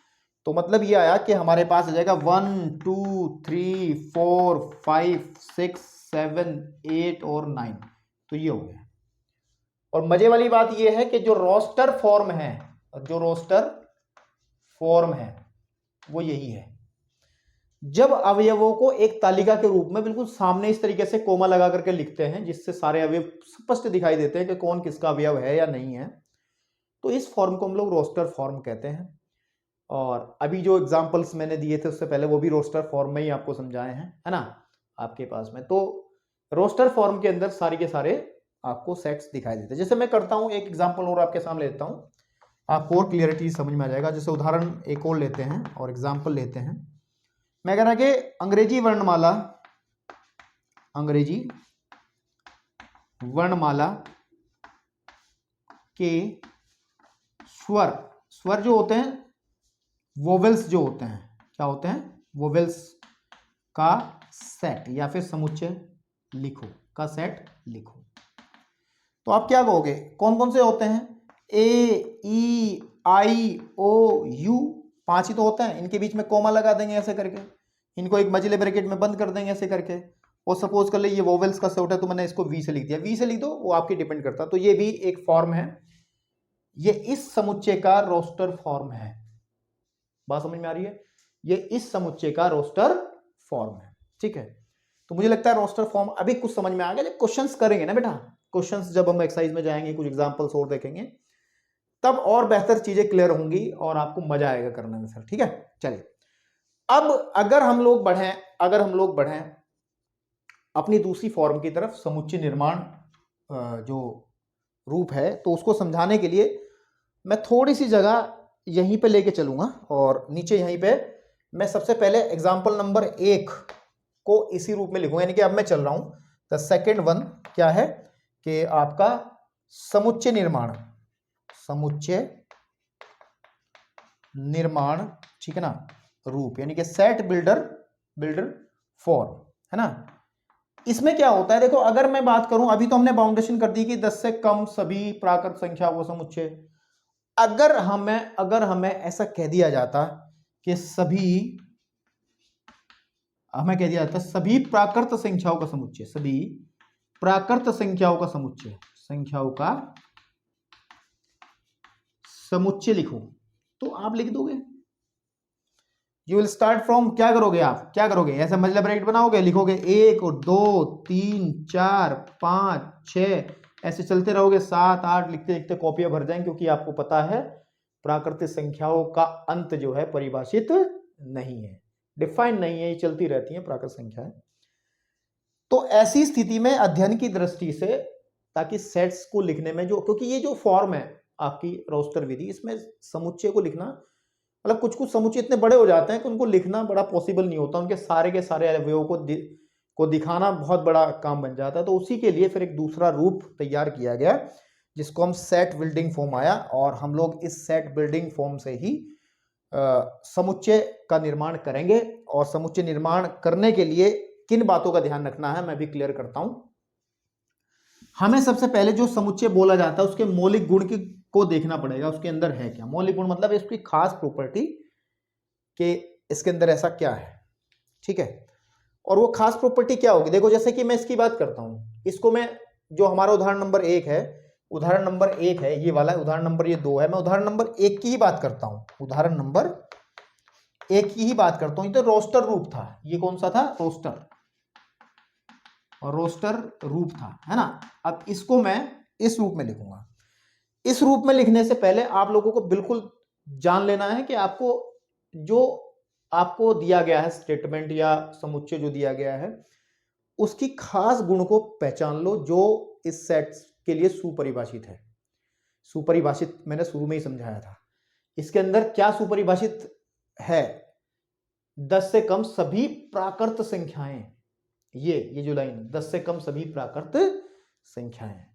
तो मतलब ये आया कि हमारे पास आ जाएगा 1 2 3 4 5 6 7 8 और 9, तो ये हो गया। और मजे वाली बात ये है कि जो रोस्टर फॉर्म है वो यही है, जब अवयवों को एक तालिका के रूप में बिल्कुल सामने इस तरीके से कोमा लगा करके लिखते हैं, जिससे सारे अवयव स्पष्ट दिखाई देते हैं कि कौन किसका अवयव है या नहीं है, तो इस फॉर्म को हम लोग रोस्टर फॉर्म कहते हैं। और अभी जो एग्जांपल्स मैंने दिए थे उससे पहले वो भी रोस्टर फॉर्म में ही आपको समझाए हैं, है ना, आपके पास में। तो रोस्टर फॉर्म के अंदर सारे के सारे आपको सेट्स दिखाई देते हैं। जैसे मैं करता हूं, एक एग्जांपल और आपके सामने लेता हूं, आपको और क्लियरिटी समझ में आ जाएगा। जैसे उदाहरण एक और लेते हैं और एग्जांपल लेते हैं। मैं कह रहा कि अंग्रेजी वर्णमाला के स्वर जो होते हैं, वोवेल्स जो होते हैं, क्या होते हैं, वोवेल्स का सेट या फिर समुच्चय लिखो, का सेट लिखो। तो आप क्या कहोगे, कौन कौन से होते हैं, ए ई आई ओ यू, 5 ही तो होते हैं, इनके बीच में कोमा लगा देंगे ऐसे करके, इनको एक मझले ब्रैकेट में बंद कर देंगे ऐसे करके। और सपोज कर ले ये वोवेल्स का सेट है, तो मैंने इसको वी से लिख दिया, वी से लिख दो, वो आपकी डिपेंड करता। तो ये भी एक फॉर्म है, ये इस समुच्चय का रोस्टर फॉर्म है। बात समझ में आ रही है, ये इस समुच्चय का रोस्टर फॉर्म है, ठीक है। तो मुझे लगता है रोस्टर फॉर्म अभी कुछ समझ में आ गया। जब क्वेश्चंस करेंगे ना बेटा, क्वेश्चंस जब हम एक्सरसाइज में जाएंगे, कुछ एग्जांपल्स और देखेंगे, तब और बेहतर चीजें क्लियर होंगी और आपको मजा आएगा करने में सर, ठीक है। चलिए, अब अगर हम लोग बढ़ें अपनी दूसरी फॉर्म की तरफ, समुच्चय निर्माण जो रूप है, तो उसको समझाने के लिए मैं थोड़ी सी जगह यहीं पे लेके चलूंगा, और नीचे यहीं पे मैं सबसे पहले एग्जांपल नंबर 1 को इसी रूप में लिखूंगा, यानी कि अब मैं चल रहा हूं द सेकेंड वन, क्या है कि आपका समुच्चय निर्माण, ठीक है ना, रूप, यानी कि सेट बिल्डर फॉर्म, है ना। इसमें क्या होता है, देखो अगर मैं बात करूं, अभी तो हमने बाउंडेशन कर दी कि 10 से कम सभी प्राकृत संख्या वो समुच्चय। अगर हमें ऐसा कह दिया जाता कि सभी प्राकृत संख्याओं का समुच्चय, समुच्चय लिखो, तो आप लिख दोगे। यू विल स्टार्ट फ्रॉम, क्या करोगे, ऐसा मझला ब्रैकेट बनाओगे, लिखोगे 1 और 2 3 4 5 6, ऐसे चलते रहोगे, 7 8, लिखते लिखते कॉपियां भर जाएंगे, क्योंकि आपको पता है प्राकृतिक संख्याओं का अंत जो है परिभाषित नहीं है, डिफाइंड नहीं है, ये चलती रहती है प्राकृतिक संख्याएं। तो ऐसी स्थिति में अध्ययन की दृष्टि से ताकि सेट्स को लिखने में जो, क्योंकि ये जो फॉर्म है आपकी रोस्टर विधि, इसमें समुच्चय को लिखना, मतलब कुछ कुछ समुच्चय इतने बड़े हो जाते हैं कि उनको लिखना बड़ा पॉसिबल नहीं होता, उनके सारे के सारे अवयवों को दिखाना बहुत बड़ा काम बन जाता है। तो उसी के लिए फिर एक दूसरा रूप तैयार किया गया जिसको हम सेट बिल्डिंग फॉर्म आया, और हम लोग इस सेट बिल्डिंग फॉर्म से ही समुच्चय का निर्माण करेंगे। और समुच्चय निर्माण करने के लिए किन बातों का ध्यान रखना है मैं भी क्लियर करता हूं। हमें सबसे पहले जो समुच्चय बोला जाता है उसके मौलिक गुण को देखना पड़ेगा, उसके अंदर है क्या। मौलिक गुण मतलब इसकी खास प्रॉपर्टी कि इसके अंदर ऐसा क्या है, ठीक है। और वो खास प्रॉपर्टी क्या होगी, देखो जैसे कि मैं इसकी बात करता हूं, इसको मैं, जो हमारा उदाहरण नंबर 1 है, उदाहरण नंबर 1 है ये वाला, उदाहरण नंबर ये 2 है, मैं उदाहरण नंबर 1 की ही बात करता हूं, उदाहरण नंबर 1 की ही बात करता हूं। ये तो रोस्टर रूप था, ये कौन सा था, रोस्टर, और रोस्टर रूप था, है ना। अब इसको मैं इस रूप में लिखूंगा। इस रूप में लिखने से पहले आप लोगों को बिल्कुल जान लेना है कि आपको जो आपको दिया गया है स्टेटमेंट या समुच्चय जो दिया गया है उसकी खास गुण को पहचान लो जो इस सेट के लिए सुपरिभाषित है। सुपरिभाषित मैंने शुरू में ही समझाया था। इसके अंदर क्या सुपरिभाषित है, 10 से कम सभी प्राकृत संख्याएं, ये जो लाइन 10 से कम सभी प्राकृत संख्याएं।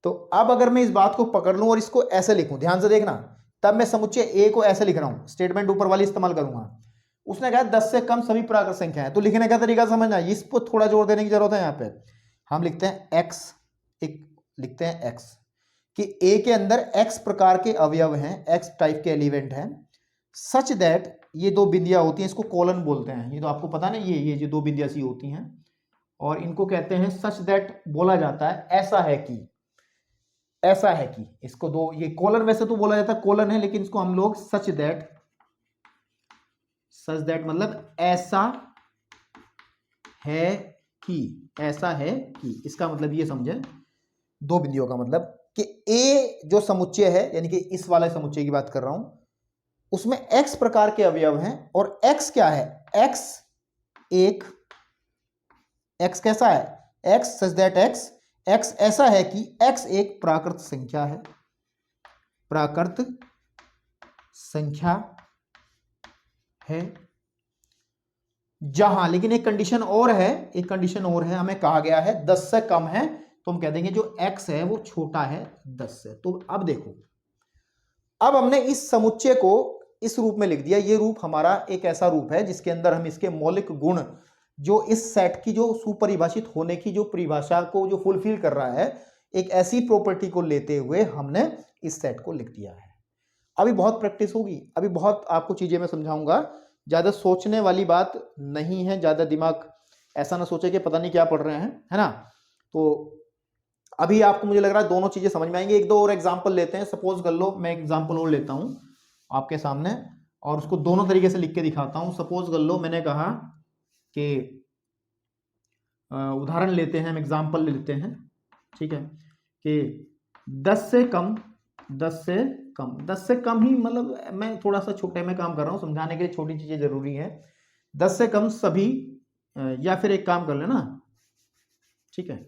तो अब अगर मैं इस बात को पकड़ लूं और इसको ऐसे लिखूं, ध्यान से देखना, तब मैं समुच्चय ए को ऐसे लिख रहा हूं, स्टेटमेंट ऊपर वाली इस्तेमाल करूंगा। उसने कहा 10 से कम सभी प्राकृत संख्याएं, तो लिखने का तरीका समझना, इसको थोड़ा जोर देने की जरूरत है। यहां पे हम लिखते हैं x, एक लिखते हैं x कि a के अंदर x प्रकार के अवयव हैं, x टाइप के एलिमेंट हैं, सच दैट, ये दो बिंदियां होती हैं, इसको कॉलन बोलते हैं, ये तो आपको पता ना, ये जो दो बिंदियां सी होती हैं, और इनको कहते हैं सच दैट, बोला जाता है ऐसा है कि, ऐसा है कि, इसको दो, ये कॉलन वैसे तो बोला जाता है कॉलन है, लेकिन इसको हम लोग सच दैट, सच दैट मतलब ऐसा है कि, ऐसा है कि, इसका मतलब ये समझे, दो बिंदियों का मतलब कि ए जो समुच्चय है, यानी कि इस वाले समुच्चय की बात कर रहा हूं, उसमें x प्रकार के अवयव हैं, और x क्या है, x एक, x कैसा है, x सच दैट x ऐसा है कि x एक प्राकृत संख्या है, प्राकृत संख्या है, जहां, लेकिन एक कंडीशन और है, एक कंडीशन और है, हमें कहा गया है 10 से कम है, तो हम कह देंगे जो x है वो छोटा है 10 से। तो अब देखो, अब हमने इस समुच्चय को इस रूप में लिख दिया। ये रूप हमारा एक ऐसा रूप है जिसके अंदर हम इसके मौलिक गुण, जो इस सेट की जो सुपरिभाषित होने की जो परिभाषा को जो फुलफिल कर रहा है, एक ऐसी प्रॉपर्टी को लेते हुए हमने इस सेट को लिख दिया है। अभी बहुत प्रैक्टिस होगी, अभी बहुत आपको चीजें मैं समझाऊंगा, ज्यादा सोचने वाली बात नहीं है, ज्यादा दिमाग ऐसा ना सोचे कि पता नहीं क्या पढ़ रहे हैं, है ना। तो अभी आपको, मुझे लग रहा है दोनों चीजें समझ में आएंगी। एक दो और एग्जाम्पल लेते हैं, सपोज कर लो मैं एग्जाम्पल और लेता हूं आपके सामने, और उसको दोनों तरीके से लिख के दिखाता हूं। सपोज कर लो मैंने कहा कि उदाहरण लेते हैं, हम एग्जाम्पल लेते हैं, ठीक है, कि 10 से कम, 10 से कम, 10 से कम ही, मतलब मैं थोड़ा सा छोटे में काम कर रहा हूं, समझाने के लिए छोटी चीजें जरूरी है। 10 से कम सभी, या फिर एक काम कर लेना, ठीक है,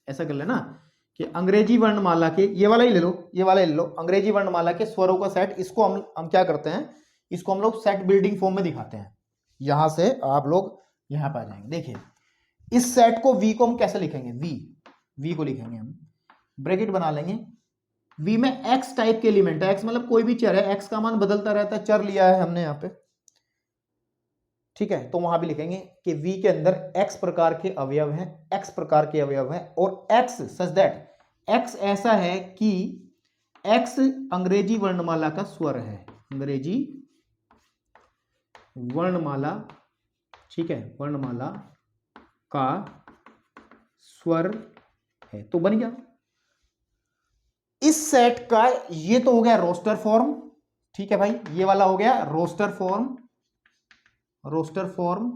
ऐसा कर लेना कि अंग्रेजी वर्णमाला के, ये वाला ही ले लो, ये वाला ले लो, अंग्रेजी वर्णमाला के स्वरों का सेट, इसको हम क्या करते हैं, इसको हम लोग सेट बिल्डिंग फॉर्म में दिखाते हैं। यहां से आप लोग यहां पर आ जाएंगे। देखिए इस सेट को v को हम कैसे लिखेंगे, v को लिखेंगे हम, ब्रैकेट बना लेंगे, v में x टाइप के एलिमेंट है, x मतलब कोई भी चर है, x का मान बदलता रहता है, चर लिया है हमने यहां पे, ठीक है। तो वहां भी लिखेंगे कि v के अंदर x प्रकार के अवयव हैं, x प्रकार के अवयव हैं, और x सच दैट x ऐसा है कि x अंग्रेजी वर्णमाला का स्वर है, अंग्रेजी वर्णमाला, ठीक है, वर्णमाला का स्वर है। तो बन गया इस सेट का, ये तो हो गया रोस्टर फॉर्म, ठीक है भाई, ये वाला हो गया रोस्टर फॉर्म, रोस्टर फॉर्म,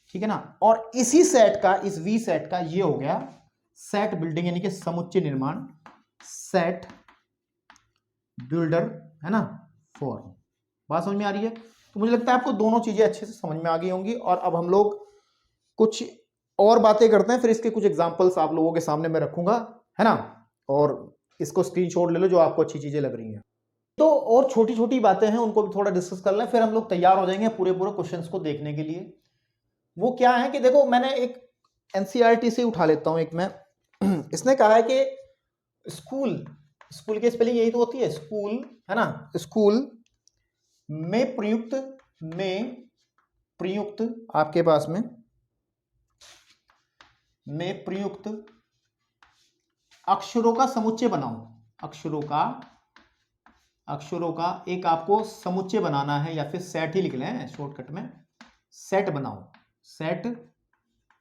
ठीक है ना। और इसी सेट का, इस वी सेट का ये हो गया सेट बिल्डिंग, यानी कि समुच्चय निर्माण, सेट बिल्डर, है ना, फॉर्म। बात समझ में आ रही है। तो मुझे लगता है आपको दोनों चीजें अच्छे से समझ में आ गई होंगी। और अब हम लोग कुछ और बातें करते हैं, फिर इसके कुछ एग्जांपल्स आप लोगों के सामने मैं रखूंगा, है ना, और इसको स्क्रीनशॉट ले लो जो आपको अच्छी चीजें लग रही हैं। तो और छोटी छोटी बातें हैं उनको भी थोड़ा डिस्कस कर लें, फिर हम लोग तैयार हो जाएंगे पूरे पूरे क्वेश्चंस को देखने के लिए। वो क्या है कि देखो, मैंने एक एनसीईआरटी से उठा लेता हूं एक मैं। इसने कहा है कि स्कूल, स्कूल की स्पेलिंग यही तो होती है, स्कूल, है ना, स्कूल में प्रयुक्त आपके पास में प्रयुक्त अक्षरों का समुच्चय बनाओ। अक्षरों का एक आपको समुच्चय बनाना है, या फिर सेट ही लिख लें शॉर्टकट में, सेट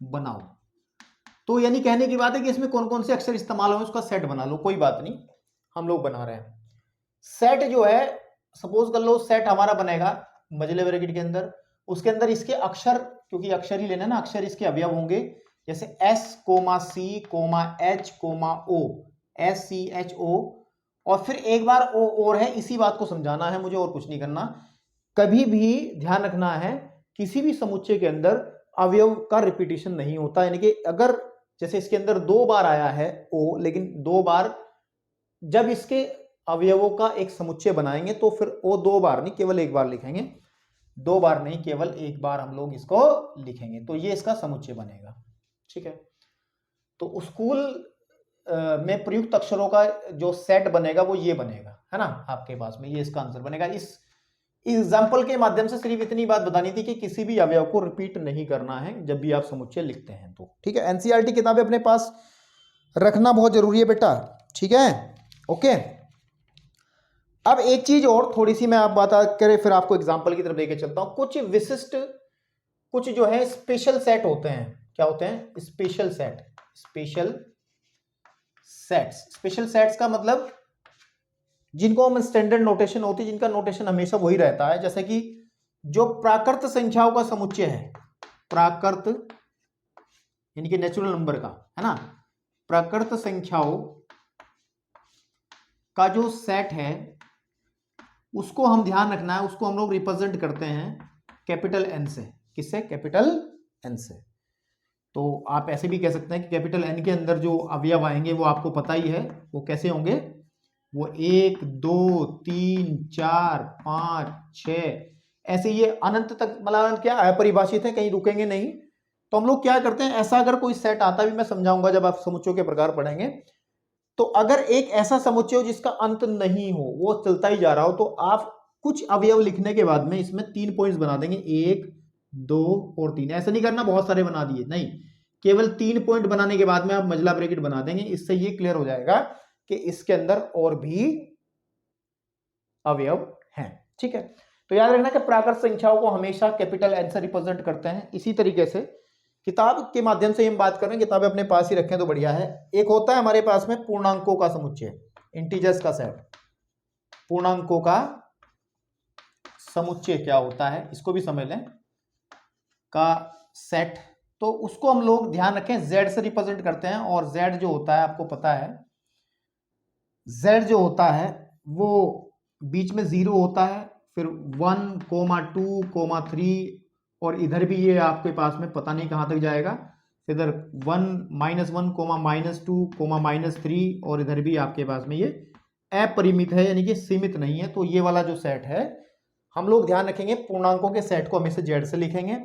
बनाओ। तो यानी कहने की बात है कि इसमें कौन कौन से अक्षर इस्तेमाल हो उसका सेट बना लो। कोई बात नहीं, हम लोग बना रहे हैं सेट जो है। सपोज कर लो सेट हमारा बनेगा मजले ब्रैकेट के अंदर, उसके अंदर इसके अक्षर, क्योंकि अक्षर ही लेना ना, अक्षर इसके अवयव होंगे, जैसे S, C, H, O, SCHO, और फिर एक बार O और है। इसी बात को समझाना है मुझे, और कुछ नहीं करना। कभी भी ध्यान रखना है किसी भी समुच्चय के अंदर अवयव का रिपीटिशन नहीं होता, यानी कि अगर जैसे इसके अंदर 2 बार आया है O, लेकिन 2 बार जब इसके अवयवों का एक समुच्चय बनाएंगे तो फिर O 2 बार नहीं, केवल 1 बार लिखेंगे। 2 बार नहीं, केवल 1 बार हम लोग इसको लिखेंगे, तो ये इसका समुच्चय बनेगा। ठीक है, तो स्कूल में प्रयुक्त अक्षरों का जो सेट बनेगा वो ये बनेगा, है ना, आपके पास में ये इसका आंसर बनेगा। इस एग्जाम्पल के माध्यम से सिर्फ इतनी बात बतानी थी कि किसी भी अवयव को रिपीट नहीं करना है जब भी आप समुच्चय लिखते हैं तो। ठीक है, एनसीईआरटी किताबें अपने पास रखना बहुत जरूरी है बेटा, ठीक है, ओके। अब एक चीज और थोड़ी सी मैं आप बात करें, फिर आपको एग्जाम्पल की तरफ लेके चलता हूं। कुछ विशिष्ट, कुछ जो है स्पेशल सेट होते हैं। क्या होते हैं? स्पेशल सेट्स का मतलब जिनको हम स्टैंडर्ड नोटेशन होती है, जिनका नोटेशन हमेशा वही रहता है, जैसे कि जो प्राकृत संख्याओं का समुच्चय है, प्राकृत यानी कि नेचुरल नंबर का, है ना, प्राकृत संख्याओं का जो सेट है उसको हम ध्यान रखना है, उसको हम लोग रिप्रेजेंट करते हैं कैपिटल एन से। किससे? कैपिटल एन से। तो आप ऐसे भी कह सकते हैं कि कैपिटल एन के अंदर जो अवयव आएंगे वो आपको पता ही है, वो कैसे होंगे, वो 1 2 3 4 5 6 ऐसे ये अनंत तक, मतलब क्या अपरिभाषित है, कहीं रुकेंगे नहीं। तो हम लोग क्या करते हैं, ऐसा अगर कोई सेट आता भी, मैं समझाऊंगा जब आप समुच्चयों के प्रकार पढ़ेंगे, तो अगर एक ऐसा समुच्चय हो जिसका अंत नहीं हो, वो चलता ही जा रहा हो, तो आप कुछ अवयव लिखने के बाद में इसमें 3 पॉइंट्स बना देंगे, 1 2 और 3। ऐसा नहीं करना बहुत सारे बना दिए, नहीं, केवल 3 पॉइंट बनाने के बाद में आप मजला ब्रैकेट बना देंगे। इससे ये क्लियर हो जाएगा कि इसके अंदर और भी अवयव हैं। ठीक है, तो याद रखना कि प्राकृत संख्याओं को हमेशा कैपिटल एन से रिप्रेजेंट करते हैं। इसी तरीके से किताब के माध्यम से हम बात करें, किताबें अपने पास ही रखें तो बढ़िया है। एक होता है हमारे पास में पूर्णांकों का समुच्चय, इंटीजर्स का सेट। पूर्णांकों का समुच्चय क्या होता है, इसको भी समझ लें, का सेट। तो उसको हम लोग ध्यान रखें z से रिप्रेजेंट करते हैं, और z जो होता है आपको पता है, z जो होता है वो बीच में 0 होता है, फिर 1 2 3, और इधर भी ये आपके पास में पता नहीं कहां तक जाएगा, इधर 1 -1 -2 -3, और इधर भी आपके पास में ये अपरिमित है, यानी कि सीमित नहीं है। तो ये वाला जो सेट है, हम लोग ध्यान रखेंगे पूर्णांकों के सेट को हमेशा z से लिखेंगे।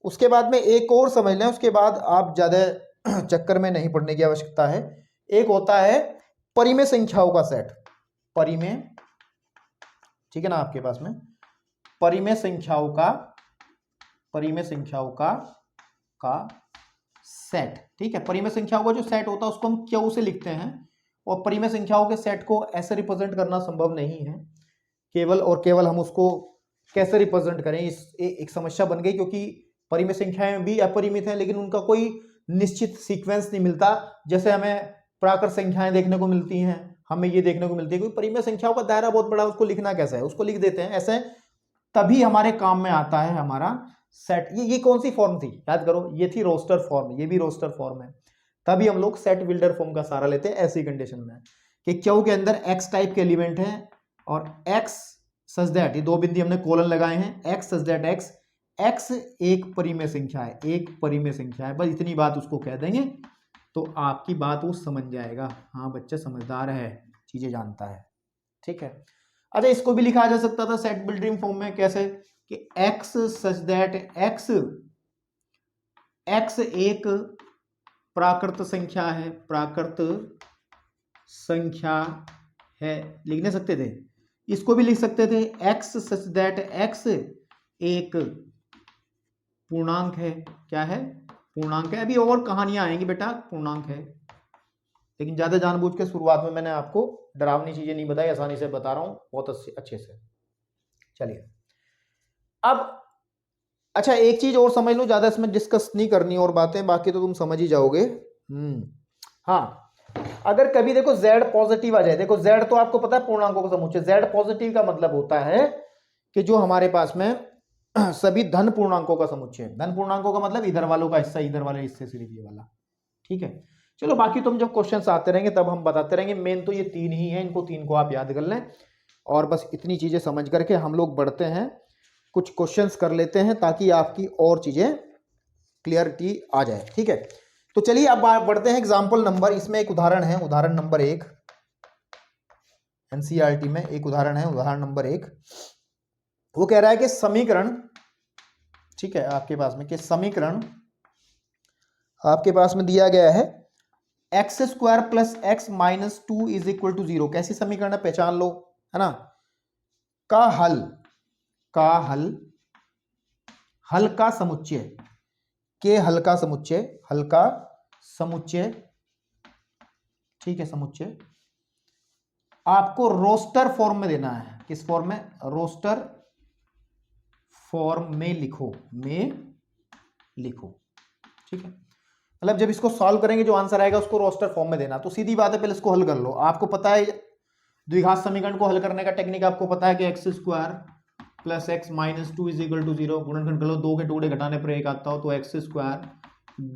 उसके बाद में एक और समझ लें, उसके बाद आप ज्यादा चक्कर में नहीं पड़ने की आवश्यकता है। एक होता है परिमेय संख्याओं का सेट, परिमेय, ठीक है ना, आपके पास में परिमेय संख्याओं का सेट। ठीक है, परिमेय संख्याओं का जो सेट होता है उसको हम क्यू से लिखते हैं, और परिमेय संख्याओं के सेट को ऐसे रिप्रेजेंट करना संभव नहीं है। केवल और केवल हम उसको कैसे रिप्रेजेंट करें, इस एक समस्या बन गई, क्योंकि परिमेय संख्याएं भी अपरिमित हैं, लेकिन उनका कोई निश्चित सीक्वेंस नहीं मिलता। जैसे हमें प्राकृत संख्याएं देखने को मिलती हैं, हमें ये देखने को मिलती है, क्योंकि परिमेय संख्याओं का दायरा बहुत बड़ा, उसको लिखना कैसे है, उसको लिख देते हैं ऐसे, तभी हमारे काम में आता है हमारा सेट। ये कौन सी फॉर्म थी, याद करो, ये थी रोस्टर फॉर्म, ये भी रोस्टर फॉर्म है। तभी हम लोग सेट बिल्डर फॉर्म का सहारा लेते हैं ऐसी कंडीशन में कि क्यू के अंदर एक्स टाइप के एलिमेंट हैं, और एक्स सच दैट, ये 2 बिंदु हमने कोलन लगाए हैं, x such that x x एक परिमेय संख्या है, एक परिमेय संख्या है, बस इतनी बात उसको कह देंगे तो आपकी बात वो समझ जाएगा, हाँ बच्चा समझदार है, चीजें जानता है, ठीक है। अच्छा, इसको भी लिखा जा सकता था सेट बिल्डिंग फॉर्म में, कैसे कि x सच दैट x एक प्राकृत संख्या है, प्राकृत संख्या है, लिख नहीं सकते थे, इसको भी लिख सकते थे x सच दैट x एक पूर्णांक है, क्या है, पूर्णांक है। अभी और कहानियां आएंगी बेटा, पूर्णांक है, लेकिन ज्यादा जानबूझ के शुरुआत में मैंने आपको डरावनी चीजें नहीं बताई, आसानी से बता रहा हूं बहुत अच्छे से। चलिए अब अच्छा, एक चीज और समझ लो, ज्यादा इसमें डिस्कस नहीं करनी और बातें, बाकी तो तुम समझ ही जाओगे। हाँ, अगर कभी देखो z पॉजिटिव आ जाए, देखो z तो आपको पता है पूर्णांकों का समुच्चय, z पॉजिटिव का मतलब होता है कि जो हमारे पास में सभी धन पूर्णांकों का समुच्चय, धन पूर्णांकों का मतलब इधर वालों का हिस्सा, इधर वाले हिस्से सिर्फ ये वाला, ठीक है। चलो बाकी तुम जब क्वेश्चंस आते रहेंगे तब हम बताते रहेंगे, मेन तो ये तीन ही है, इनको तीन को आप याद कर लें, और बस इतनी चीजें समझ करके हम लोग बढ़ते हैं, कुछ क्वेश्चंस कर लेते हैं ताकि आपकी और चीजें क्लियरिटी आ जाए, ठीक है। तो चलिए अब बढ़ते हैं एग्जाम्पल नंबर, इसमें एक उदाहरण है, उदाहरण नंबर 1, एनसीईआरटी में एक उदाहरण है, उदाहरण नंबर 1, वो कह रहा है कि समीकरण, ठीक है, आपके पास में कि समीकरण आपके पास में दिया गया है x square plus x minus 2 is equal to 0, कैसी समीकरण है पहचान लो, है ना, का हल, का हल का समुच्चय, के हल का समुच्चय, हल का समुच्चय, ठीक है, समुच्चय आपको रोस्टर फॉर्म में देना है, किस फॉर्म में, रोस्टर फॉर्म में लिखो, ठीक है। मतलब जब इसको सॉल्व करेंगे जो आंसर आएगा उसको रोस्टर फॉर्म में देना, तो सीधी बात है, पहले इसको हल कर लो। आपको पता है द्विघात समीकरण को हल करने का टेक्निक आपको पता है कि x square plus x minus 2 is equal to 0, गुणनखंड कर लो, दो के टुकड़े घटाने पर एक आता हो, तो x square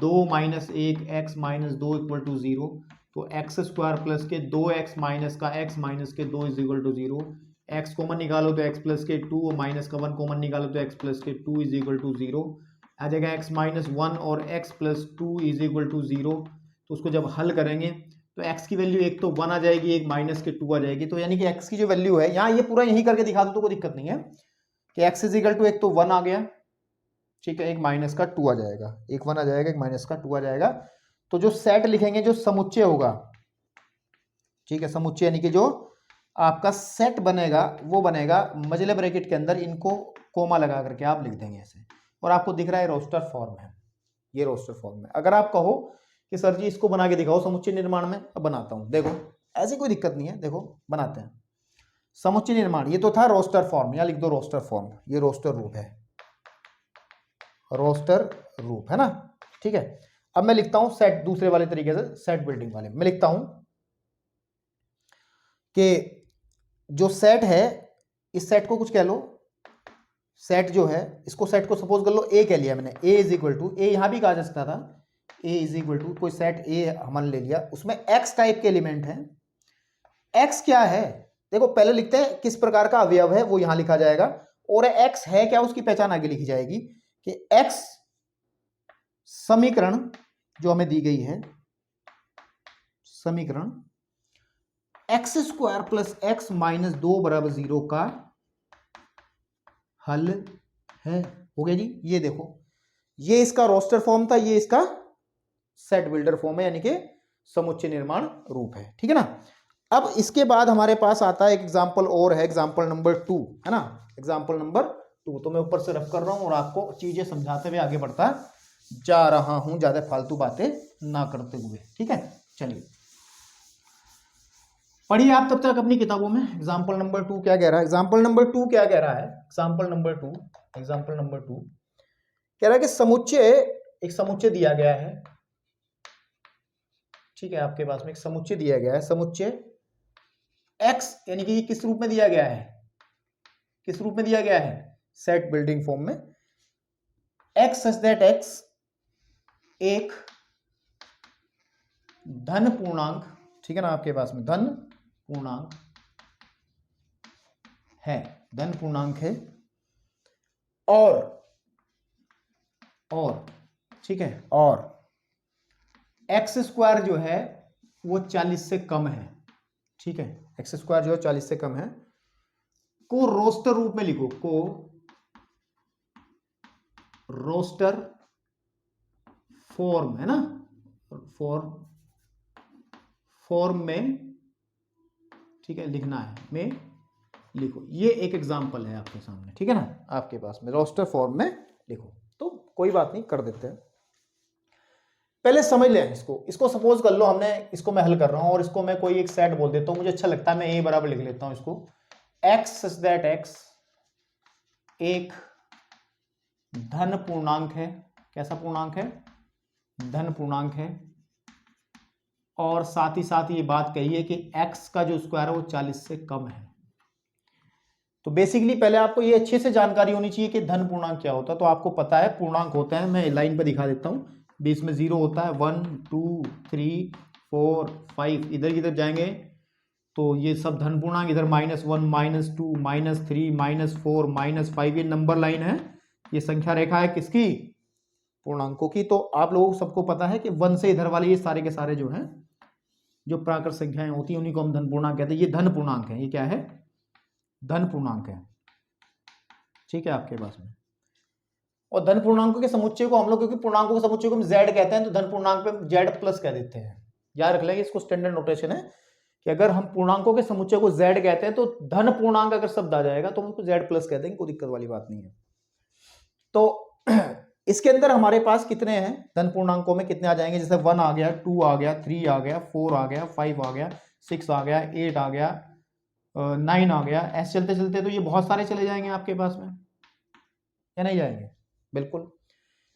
2 minus 1 x minus 2 equal to 0, तो एक्स स्क्वायर प्लस के 2x माइनस का x माइनस के 2 is equal to 0, x common निकालो तो x प्लस के 2 और माइनस का 1 कॉमन निकालो तो x प्लस के 2 इज इक्वल टू 0, आ जाएगा x माइनस 1 और x plus 2 is equal to 0। तो उसको जब हल करेंगे तो x की वैल्यू एक तो 1 आ जाएगी, एक माइनस के 2 आ जाएगी, तो यानी कि x की जो वैल्यू है, यहाँ ये पूरा यही करके दिखा दो तो कोई दिक्कत नहीं है, कि x इज इक्वल टू एक तो 1 आ गया, ठीक है, एक माइनस का 2 आ जाएगा, एक 1 आ जाएगा, एक माइनस का 2 आ जाएगा। तो जो सेट लिखेंगे, जो समुच्चय होगा, ठीक है, समुच्चय यानी कि जो आपका सेट बनेगा वो बनेगा मझले ब्रैकेट के अंदर, इनको कोमा लगा करके आप लिख देंगे ऐसे, और आपको दिख रहा है रोस्टर फॉर्म है, ये रोस्टर फॉर्म है। अगर आप कहो कि सर जी इसको बना के दिखाओ समुच्चय निर्माण में, अब बनाता हूं, देखो ऐसी कोई दिक्कत नहीं है, देखो बनाते हैं समुच्चय निर्माण। ये तो था रोस्टर फॉर्म, या लिख दो रोस्टर फॉर्म, ये रोस्टर रूप है, रोस्टर रूप है ना, ठीक है। अब मैं लिखता हूं सेट दूसरे वाले तरीके से, सेट बिल्डिंग वाले में लिखता हूं कि जो सेट है, इस सेट को कुछ कह लो, सेट जो है इसको, सेट को सपोज कर लो ए कह लिया मैंने, ए इज इक्वल टू, ए यहां भी कहा जा सकता था, ए इज इक्वल टू कोई सेट ए हमने ले लिया, उसमें एक्स टाइप के एलिमेंट हैं। एक्स क्या है, देखो पहले लिखते हैं किस प्रकार का अवयव है, वो यहां लिखा जाएगा, और एक्स है क्या उसकी पहचान आगे लिखी जाएगी, कि एक्स समीकरण जो हमें दी गई है, समीकरण x square plus x minus 2 बराबर 0 का हल है। हो गया जी, ये देखो, ये इसका रोस्टर फॉर्म था, ये इसका सेट बिल्डर फॉर्म है, यानी कि समुच्चय निर्माण रूप है, ठीक है ना। अब इसके बाद हमारे पास आता है एक एग्जाम्पल और है, एग्जाम्पल नंबर 2, है ना, एग्जाम्पल नंबर 2, तो मैं ऊपर से रफ कर रहा हूं और आपको चीजें समझाते हुए आगे बढ़ता जा रहा हूं, ज्यादा फालतू बातें ना करते हुए, ठीक है। चलिए पढ़िए आप तब तक अपनी किताबों में, एग्जाम्पल नंबर 2 क्या कह रहा है, एग्जाम्पल नंबर 2 क्या कह रहा है, एग्जाम्पल नंबर 2, एग्जाम्पल नंबर 2 कह रहा है कि समुच्चय, एक समुच्चय दिया गया है, ठीक है, आपके पास में एक समुच्चय दिया गया है, समुच्चय x, यानी कि किस रूप में दिया गया है, किस रूप में दिया गया है, सेट बिल्डिंग फॉर्म में, x सच दैट x एक धन पूर्णांक, ठीक है ना, आपके पास में धन पूर्णांक है, धन पूर्णांक है, और और, ठीक है, और एक्स स्क्वायर जो है वो 40 से कम है, ठीक है, एक्स स्क्वायर जो है 40 से कम है, को रोस्टर रूप में लिखो, को रोस्टर फॉर्म, है ना, फॉर्म में, ठीक है, लिखना है, में लिखो। ये एक एग्जांपल है आपके सामने, ठीक है ना, आपके पास में रोस्टर फॉर्म में लिखो। तो कोई बात नहीं, कर देते हैं। पहले समझ लें इसको सपोज कर लो हमने, इसको मैं हल कर रहा हूं और इसको मैं कोई एक सेट बोल देता हूं, मुझे अच्छा लगता है, मैं ए बराबर लिख लेता हूं इसको, एक्स सच दैट एक्स एक धन पूर्णांक है। कैसा पूर्णांक है? धन पूर्णांक है। और साथ ही साथ ये बात कही है कि x का जो स्क्वायर है वो 40 से कम है। तो बेसिकली पहले आपको ये अच्छे से जानकारी होनी चाहिए कि धन पूर्णांक क्या होता है। तो आपको पता है पूर्णांक होते हैं, मैं लाइन पे दिखा देता हूँ, बीच में 0 होता है, 1 2 3 4 5, इधर किधर जाएंगे तो ये सब धन पूर्णांक, इधर -1 -2 -3 -4 -5, ये नंबर लाइन है, ये संख्या रेखा है किसकी? पूर्णांकों की। तो आप लोगों को सबको पता है कि 1 से इधर वाले ये सारे के सारे जो हैं, जो प्राकृत संख्याएं होती हैं उन्हीं को हम धन पूर्णांक कहते हैं। ये धन पूर्णांक है, ये क्या है? धन पूर्णांक है, ठीक है, आपके पास में। और धन पूर्णांकों के समुच्चय को हम लोग, क्योंकि पूर्णांकों के समुच्चय को हम z कहते हैं, तो धन पूर्णांक पे z प्लस कह देते हैं। याद रख लेंगे, इसको स्टैंडर्ड नोटेशन है कि अगर हम पूर्णांकों के समुच्चय को z कहते हैं तो धन पूर्णांक अगर शब्द आ जाएगा तो हम उसको z प्लस कहते हैं, कोई दिक्कत वाली बात नहीं है। तो इसके अंदर हमारे पास कितने हैं धन पूर्णांकों में, कितने आ जाएंगे? जैसे 1 आ गया, 2 आ गया, 3 आ गया, 4 आ गया, 5 आ गया, 6 आ गया, 8 आ गया, 9 आ गया, ऐसे चलते चलते तो ये बहुत सारे चले जाएंगे आपके पास में, या नहीं जाएंगे? बिल्कुल।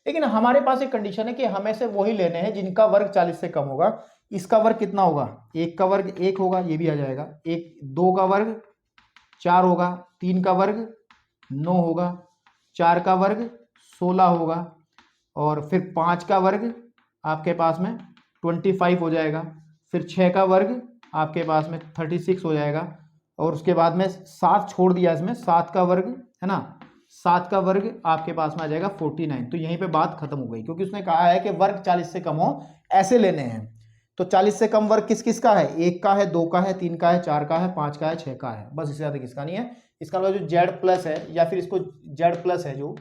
लेकिन हमारे पास एक कंडीशन है कि हमें से वही लेने हैं जिनका वर्ग 40 से कम होगा। इसका वर्ग कितना होगा? 1 का वर्ग 1 होगा, ये भी आ जाएगा। 2 का वर्ग 4 होगा, 3 का वर्ग 9 होगा, 4 का वर्ग 16 होगा, और फिर 5 का वर्ग आपके पास में 25 हो जाएगा, फिर 6 का वर्ग आपके पास में 36 हो जाएगा, और उसके बाद में 7 छोड़ दिया इसमें, 7 का वर्ग है ना, 7 का वर्ग आपके पास में आ जाएगा 49। तो यहीं पे बात खत्म हो गई, क्योंकि उसने कहा है कि वर्ग 40 से कम हो ऐसे लेने हैं। तो 40 से कम वर्ग किस किस का है? 1 का है, 2 का है, 3 का है, 4 का है, 5 का है, 6 का है, बस इससे ज्यादा किसका नहीं है। इसका मतलब जो z प्लस है, या फिर इसको z प्लस है जो,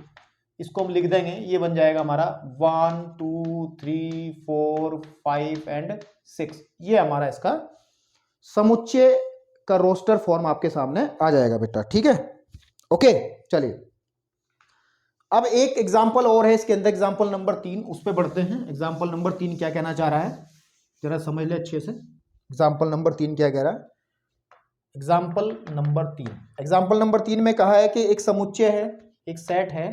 इसको हम लिख देंगे, ये बन जाएगा हमारा 1 2 3 4 5 एंड 6। ये हमारा इसका समुच्चय का रोस्टर फॉर्म आपके सामने आ जाएगा बेटा, ठीक है, ओके। चलिए अब एक एग्जाम्पल और है इसके अंदर, एग्जाम्पल नंबर 3, उस पर बढ़ते हैं। एग्जाम्पल नंबर 3 क्या कहना चाह रहा है, जरा समझ ले अच्छे से। एग्जाम्पल नंबर 3 क्या कह रहा है? एग्जाम्पल नंबर 3 में कहा है कि एक समुच्चय है, एक सेट है,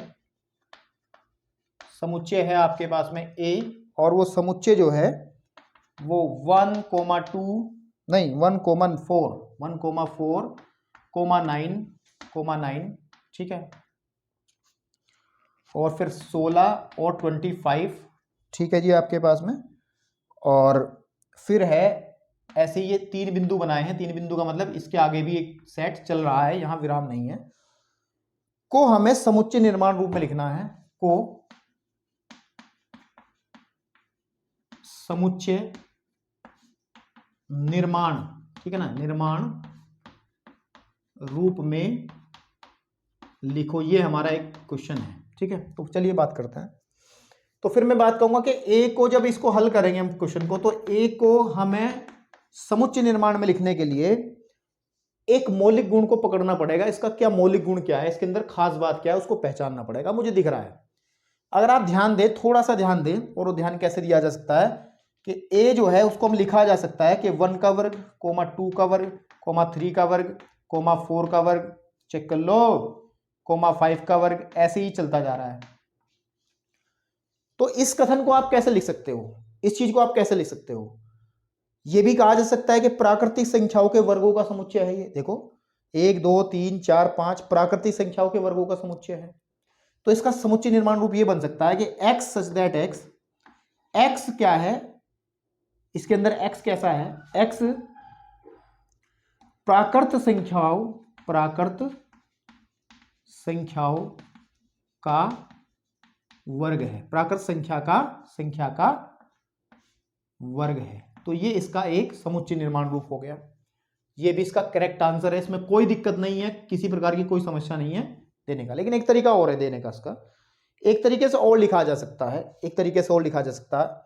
समुच्चय है आपके पास में A, और वो समुच्चय जो है वो 1,2 नहीं 1,4 9,9, ठीक है, और फिर 16 और 25, ठीक है जी आपके पास में, और फिर है ऐसे ये 3 बिंदु बनाए हैं। 3 बिंदु का मतलब इसके आगे भी एक सेट चल रहा है, यहां विराम नहीं है, को हमें समुच्चय निर्माण रूप में लिखना है, को समुच्चय निर्माण, ठीक है ना, निर्माण रूप में लिखो। ये हमारा एक क्वेश्चन है, ठीक है। तो चलिए बात करते हैं। तो फिर मैं बात कहूंगा कि ए को जब इसको हल करेंगे हम क्वेश्चन को, तो ए को हमें समुच्चय निर्माण में लिखने के लिए एक मौलिक गुण को पकड़ना पड़ेगा। इसका क्या मौलिक गुण क्या है, इसके अंदर खास बात क्या है, उसको पहचानना पड़ेगा। मुझे दिख रहा है, अगर आप ध्यान दें, थोड़ा सा ध्यान दें, और वो ध्यान कैसे दिया जा सकता है कि ए जो है उसको हम लिखा जा सकता है कि 1 का वर्ग, 2 का वर्ग, 3 का वर्ग, 4 का वर्ग, चेक कर लो, 5 का वर्ग, ऐसे ही चलता जा रहा है। तो इस कथन को आप कैसे लिख सकते हो, इस चीज को आप कैसे लिख सकते हो? यह भी कहा जा सकता है कि प्राकृतिक संख्याओं के वर्गों का समुच्चय है। ये देखो 1 2 3 4 5 प्राकृतिक संख्याओं के वर्गों का समुच्चय है। तो इसका समुच्चय निर्माण रूप यह बन सकता है कि x सच दैट x क्या है, इसके अंदर x कैसा है, x प्राकृत संख्याओं का वर्ग है, प्राकृत संख्या का वर्ग है। तो ये इसका एक समुच्चय निर्माण रूप हो गया। ये भी इसका करेक्ट आंसर है, इसमें कोई दिक्कत नहीं है, किसी प्रकार की कोई समस्या नहीं है देने का। लेकिन एक तरीका और है देने का इसका, एक तरीके से और लिखा जा सकता है, एक तरीके से और लिखा जा सकता है।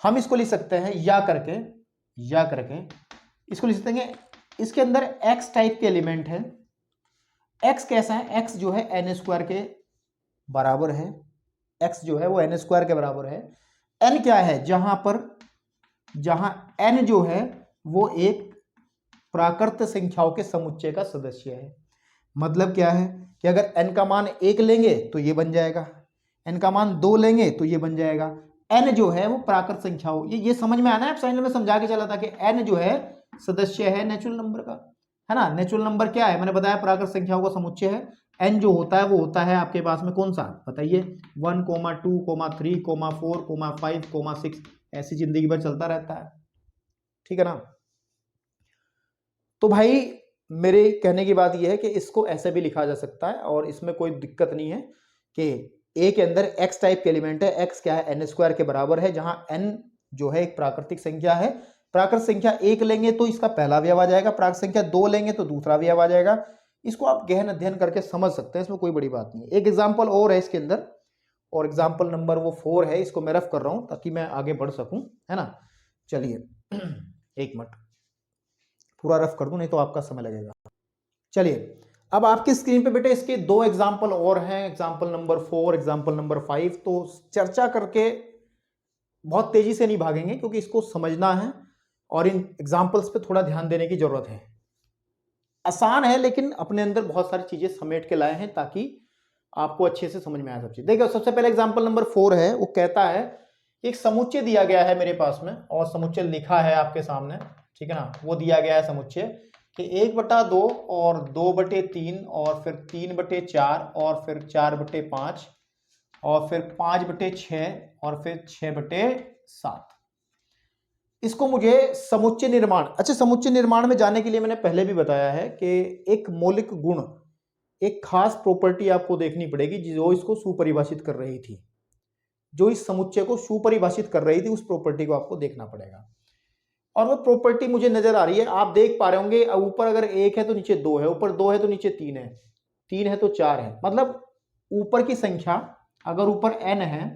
हम इसको लिख सकते हैं या करके इसको लिख सकते हैं, इसके अंदर x टाइप के एलिमेंट है। x कैसा है? x जो है n स्क्वायर के बराबर है, x जो है वो n स्क्वायर के बराबर है। n क्या है? जहां n जो है वो एक प्राकृत संख्याओं के समुच्चय का सदस्य है। मतलब क्या है कि अगर n का मान 1 लेंगे तो ये बन जाएगा, n का मान 2 लेंगे तो ये बन जाएगा। n जो है वो प्राकृत संख्याओं, ये समझ में आना है, फाइनल में समझा के चला था कि n जो है सदस्य है नेचुरल नंबर का, है ना। नेचुरल नंबर क्या है? मैंने बताया प्राकृत संख्याओं का समुच्चय है। n जो होता है वो होता है आपके पास में कौन सा बताइए? 1, 2, 3, 4, 5, 6, ऐसी जिंदगी भर चलता रहता है, ठीक है ना। तो भाई मेरे कहने की बात यह है कि इसको ऐसे भी लिखा जा सकता है और इसमें कोई दिक्कत नहीं है कि a के अंदर x टाइप के एलिमेंट है। x क्या है? n स्क्वायर के बराबर है, जहां n जो है एक प्राकृतिक संख्या है। प्राकृत संख्या 1 लेंगे तो इसका पहला अवयव आ जाएगा, प्राकृत संख्या 2 लेंगे तो दूसरा अवयव आ जाएगा। इसको आप गहन अध्ययन करके समझ सकते हैं, इसमें कोई बड़ी बात नहीं है। एक एग्जाम्पल और है इसके अंदर, और एग्जाम्पल नंबर वो 4 है, इसको मैं रफ कर रहा हूं ताकि मैं आगे बढ़ सकूं, है ना। चलिए 1 मिनट पूरा रफ कर दूं, नहीं तो आपका समय लगेगा। चलिए अब आपकी स्क्रीन पे बेटे इसके 2 एग्जाम्पल और हैं, एग्जाम्पल नंबर 4, एग्जाम्पल नंबर 5। तो चर्चा करके बहुत तेजी से नहीं भागेंगे क्योंकि इसको समझना है और इन एग्जाम्पल्स पे थोड़ा ध्यान देने की जरूरत है। आसान है लेकिन अपने अंदर बहुत सारी चीजें समेट के लाए हैं ताकि आपको अच्छे से समझ में आए सब चीज। देखिए सबसे पहले एग्जाम्पल नंबर 4 है, वो कहता है एक समुच्चय दिया गया है मेरे पास में और समुच्चय लिखा है आपके सामने, ठीक है ना। वो दिया गया है समुच्चय कि 1/2 और 2/3 और फिर 3/4 और फिर 4/5 और फिर 5/6 और फिर 6/7। इसको मुझे समुच्चय निर्माण, अच्छा समुच्चय निर्माण में जाने के लिए मैंने पहले भी बताया है कि एक मौलिक गुण, एक खास प्रॉपर्टी आपको देखनी पड़ेगी जो इसको सुपरिभाषित कर रही थी, जो इस समुच्चय को सुपरिभाषित कर रही थी, उस प्रॉपर्टी को आपको देखना पड़ेगा। और वो प्रॉपर्टी मुझे नजर आ रही है, आप देख पा रहे होंगे, ऊपर अगर 1 है तो नीचे 2 है, ऊपर 2 है तो नीचे 3 है, 3 है तो 4 है। मतलब ऊपर की संख्या अगर ऊपर n है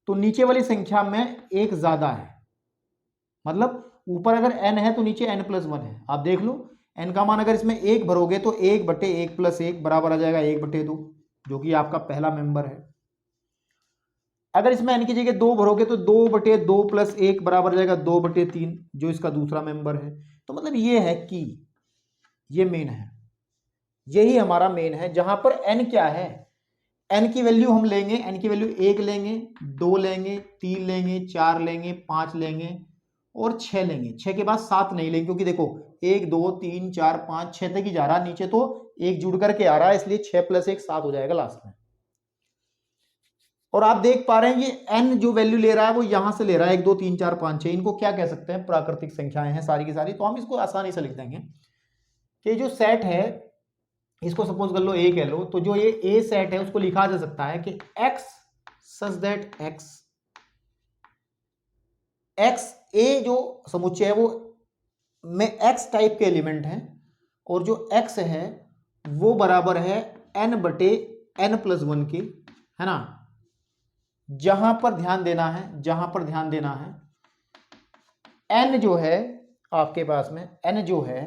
तो नीचे वाली संख्या में 1 ज्यादा है। मतलब ऊपर अगर n है तो नीचे n+1 है। आप देख लो n का मान अगर इसमें 1 भरोगे तो 1/1 + 1 बराबर आ जाएगा 1/2, जो कि आपका पहला मेंबर है। अगर इसमें n की जगह 2 भरोगे तो 2/2 + 1 बराबर आ जाएगा 2/3, जो इसका दूसरा मेंबर है। तो मतलब ये है कि ये मेन है, यही हमारा मेन है, जहां पर n क्या है, n की वैल्यू हम लेंगे, n की वैल्यू 1 लेंगे, 2 लेंगे, 3 लेंगे, 4 लेंगे, 5 लेंगे और 6 लेंगे। 6 के बाद 7 नहीं लेंगे क्योंकि देखो 1 2 3 4 5 6 तक ही जा रहा, नीचे तो 1 जुड़ करके आ रहा है, इसलिए 6 + 1 7 हो जाएगा लास्ट में। और आप देख पा रहे हैं ये n जो वैल्यू ले रहा है वो यहां से ले रहा है, 1 2 3 4 5 6, इनको क्या कह सकते हैं? प्राकृतिक संख्याएं हैं सारी की सारी। तो हम इसको आसानी से लिख देंगे कि जो सेट है, इसको सपोज कर लो A कह लो, तो जो ये A सेट है उसको लिखा जा सकता है कि x such that x A जो समुच्चय है वो में x टाइप के एलिमेंट हैं और जो x है वो बराबर है n/n+1 की, है ना। जहां पर ध्यान देना है, जहां पर ध्यान देना है, n जो है आपके पास में, n जो है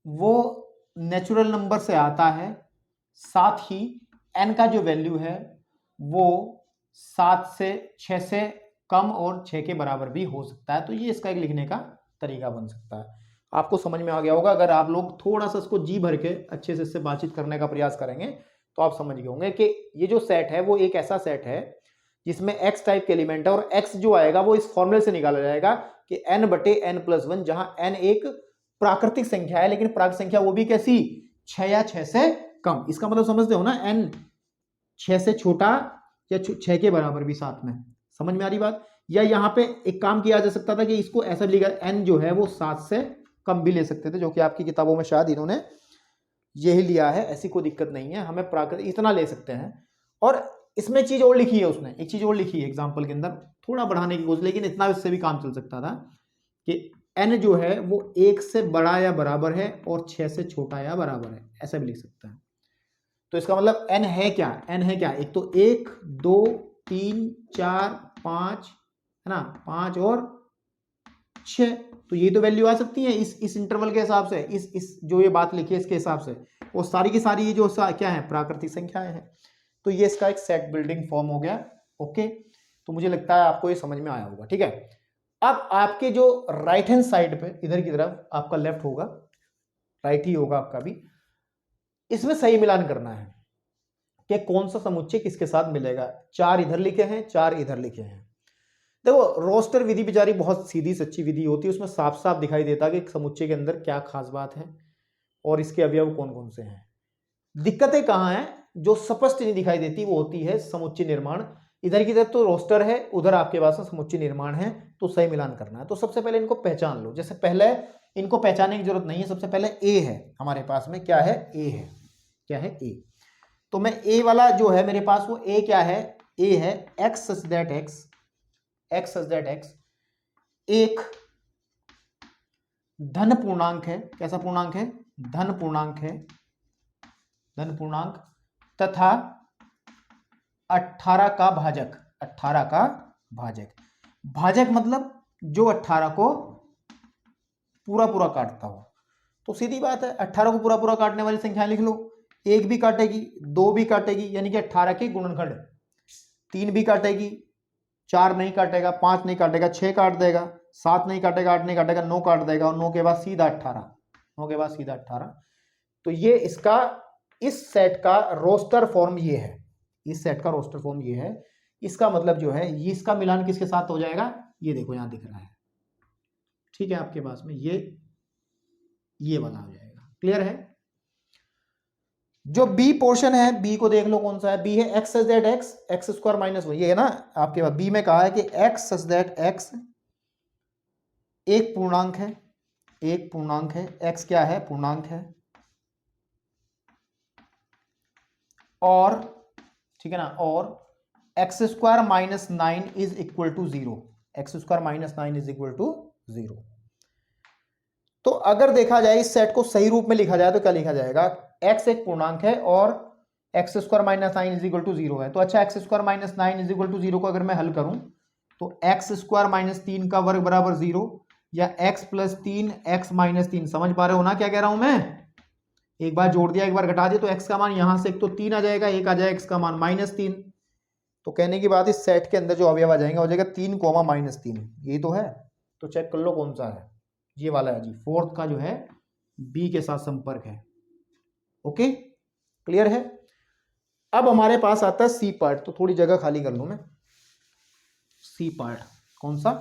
वो नेचुरल नंबर से आता है, साथ ही n का जो वैल्यू है वो 7 से 6 से कम और 6 के बराबर भी हो सकता है। तो ये इसका एक लिखने का तरीका बन सकता है। आपको समझ में आ गया होगा। अगर आप लोग थोड़ा सा इसको जी भर के अच्छे से इससे बातचीत करने का प्रयास करेंगे तो आप समझ गए होंगे कि ये जो सेट है वो एक ऐसा सेट है जिसमें x टाइप के एलिमेंट है और x जो आएगा वो इस फॉर्मूले से निकाला जाएगा कि n/n+1, जहां n एक प्राकृतिक संख्या है, लेकिन प्राकृतिक संख्या वो भी कैसी? 6 या 6 से कम। इसका मतलब समझते हो ना, n 6 से छोटा या 6 के बराबर भी साथ में। समझ में आ रही बात? या यहाँ पे एक काम किया जा सकता था कि इसको ऐसा भी लिखा, n जो है वो 7 से कम भी ले सकते थे, जो कि आपकी किताबों में शायद इन्होंने यही लिया है। ऐसी कोई दिक्कत नहीं है, हमें प्राकृतिक इतना ले सकते हैं। और इसमें चीज और लिखी है, उसने एक चीज और लिखी है एग्जाम्पल के अंदर, थोड़ा बढ़ाने की कोशिश, लेकिन इतना इससे भी काम चल सकता था कि n जो है वो 1 से बड़ा या बराबर है और 6 से छोटा या बराबर है, ऐसा भी लिख सकता है। तो इसका मतलब n है क्या, n है क्या, एक तो 1 2 3 4 5 है ना, 5 और 6, तो ये तो वैल्यू आ सकती है इस इंटरवल के हिसाब से, इस जो ये बात लिखी है इसके हिसाब से, वो सारी की सारी ये जो क्या है प्राकृतिक संख्याएं हैं। तो ये इसका एक सेट बिल्डिंग फॉर्म हो गया। ओके, तो मुझे लगता है आपको ये समझ में आया होगा। ठीक है, अब आपके जो राइट हैंड साइड पे इधर की तरफ आपका लेफ्ट होगा, राइट ही होगा आपका भी, इसमें सही मिलान करना है कि कौन सा समुच्चय किसके साथ मिलेगा। 4 इधर लिखे हैं, 4 इधर लिखे हैं। देखो रोस्टर विधि बेचारी बहुत सीधी सच्ची विधि होती है, उसमें साफ साफ दिखाई देता कि समुच्चय के अंदर क्या खास बात है और इसके अवयव कौन कौन से हैं। दिक्कतें कहां हैं, जो स्पष्ट नहीं दिखाई देती वो होती है समुच्चय निर्माण। इधर की तरफ तो रोस्टर है, उधर आपके पास समुच्चय निर्माण है, तो सही मिलान करना है। तो सबसे पहले इनको पहचान लो। जैसे पहले इनको पहचानने की जरूरत नहीं है, सबसे पहले ए है हमारे पास में, क्या है, ए है, क्या है, ए। तो मैं ए वाला जो है मेरे पास, वो ए क्या है, ए है x such that x, x such that x एक धन पूर्णांक है। कैसा पूर्णांक है, धन पूर्णांक है, धन पूर्णांक, तथा 18 का भाजक, 18 का भाजक, भाजक मतलब जो 18 को पूरा पूरा काटता हो। तो सीधी बात है, 18 को पूरा पूरा काटने वाली संख्या लिख लो, 1 भी काटेगी, 2 भी काटेगी, यानी कि 18 के गुणनखंड, 3 भी काटेगी, 4 नहीं काटेगा, 5 नहीं काटेगा, 6 काट देगा, 7 नहीं काटेगा, 8 नहीं काटेगा, 9 काट देगा, और 9 के बाद सीधा 18, 9 के बाद सीधा 18। तो ये इसका इस सेट का रोस्टर फॉर्म ये है, इस सेट का रोस्टर फॉर्म ये है। इसका मतलब जो है ये इसका मिलान किसके साथ हो जाएगा, ये देखो यहां दिख रहा है, ठीक है, आपके पास में ये वाला हो जाएगा। क्लियर है। जो बी पोर्शन है, बी को देख लो कौन सा है, बी है x such that x, x square minus one, ये है ना आपके पास। बी में कहा है कि एक्स सच दैट एक्स एक पूर्णांक है, एक पूर्णांक है, एक्स क्या है, पूर्णांक है, और ठीक है ना, और x square minus 9 is equal to 0, x square minus 9 is equal to 0। तो अगर देखा जाए इस सेट को सही रूप में लिखा जाए तो क्या लिखा जाएगा, x एक पूर्णांक है और x square minus 9 is equal to 0 है। तो अच्छा, x square minus 9 is equal to 0 को अगर मैं हल करूं तो एक्स स्क्वायर माइनस 3 का वर्ग बराबर 0, या x प्लस 3 एक्स माइनस 3, समझ पा रहे हो ना क्या कह रहा हूं मैं। एक बार जोड़ दिया, एक बार घटा दिया, तो x का मान यहां से एक तो 3 आ जाएगा, एक आ जाएगा x का मान माइनस 3। तो कहने की बात, इस सेट के अंदर जो अवयव आ जाएंगे हो जाएगा 3 कोमा माइनस 3, यही तो है। तो चेक कर लो कौन सा है, ये वाला है जी, फोर्थ का जो है बी के साथ संपर्क है। ओके, क्लियर है। अब हमारे पास आता है सी पार्ट, तो थोड़ी जगह खाली कर लूं मैं। सी पार्ट कौन सा,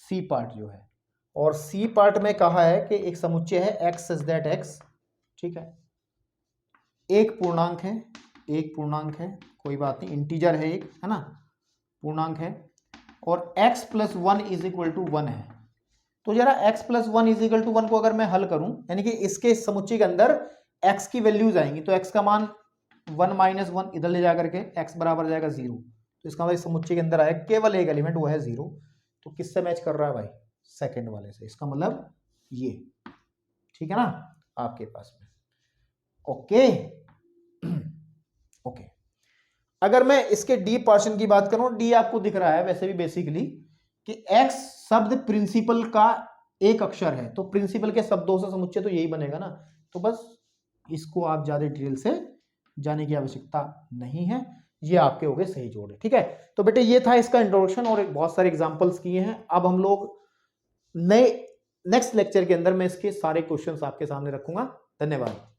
सी पार्ट जो है, और सी पार्ट में कहा है कि एक समुच्चय है एक्स सच दैट एक्स, ठीक है, एक पूर्णांक है, एक पूर्णांक है, कोई बात नहीं, इंटीजर है एक, है ना, पूर्णांक है, और x plus 1 is equal to 1 है। तो जरा x plus 1 is equal to 1 को अगर मैं हल करूं, यानी कि इसके समुच्चय के अंदर x की वैल्यूज आएंगी, तो x का मान 1 माइनस 1 इधर ले जाकर के x बराबर जाएगा 0। तो इसका मतलब समुच्चय के अंदर आया केवल एक एलिमेंट, वो है 0। तो किससे मैच कर रहा है भाई, सेकंड वाले से। इसका मतलब ये, ठीक है ना आपके पास में। ओके ओके, अगर मैं इसके डी पोर्शन की बात करूं, डी आपको दिख रहा है वैसे भी बेसिकली कि x शब्द प्रिंसिपल का एक अक्षर है, तो प्रिंसिपल के शब्दों से समुच्चय तो यही बनेगा ना। तो बस इसको आप ज्यादा डिटेल से जाने की आवश्यकता नहीं है, ये आपके हो गए सही जोड़े। ठीक है, तो बेटे ये था इसका इंट्रोडक्शन, और बहुत सारे एग्जांपल्स किए हैं। अब हम लोग नए नेक्स्ट लेक्चर के अंदर मैं इसके सारे क्वेश्चंस आपके सामने रखूंगा। धन्यवाद।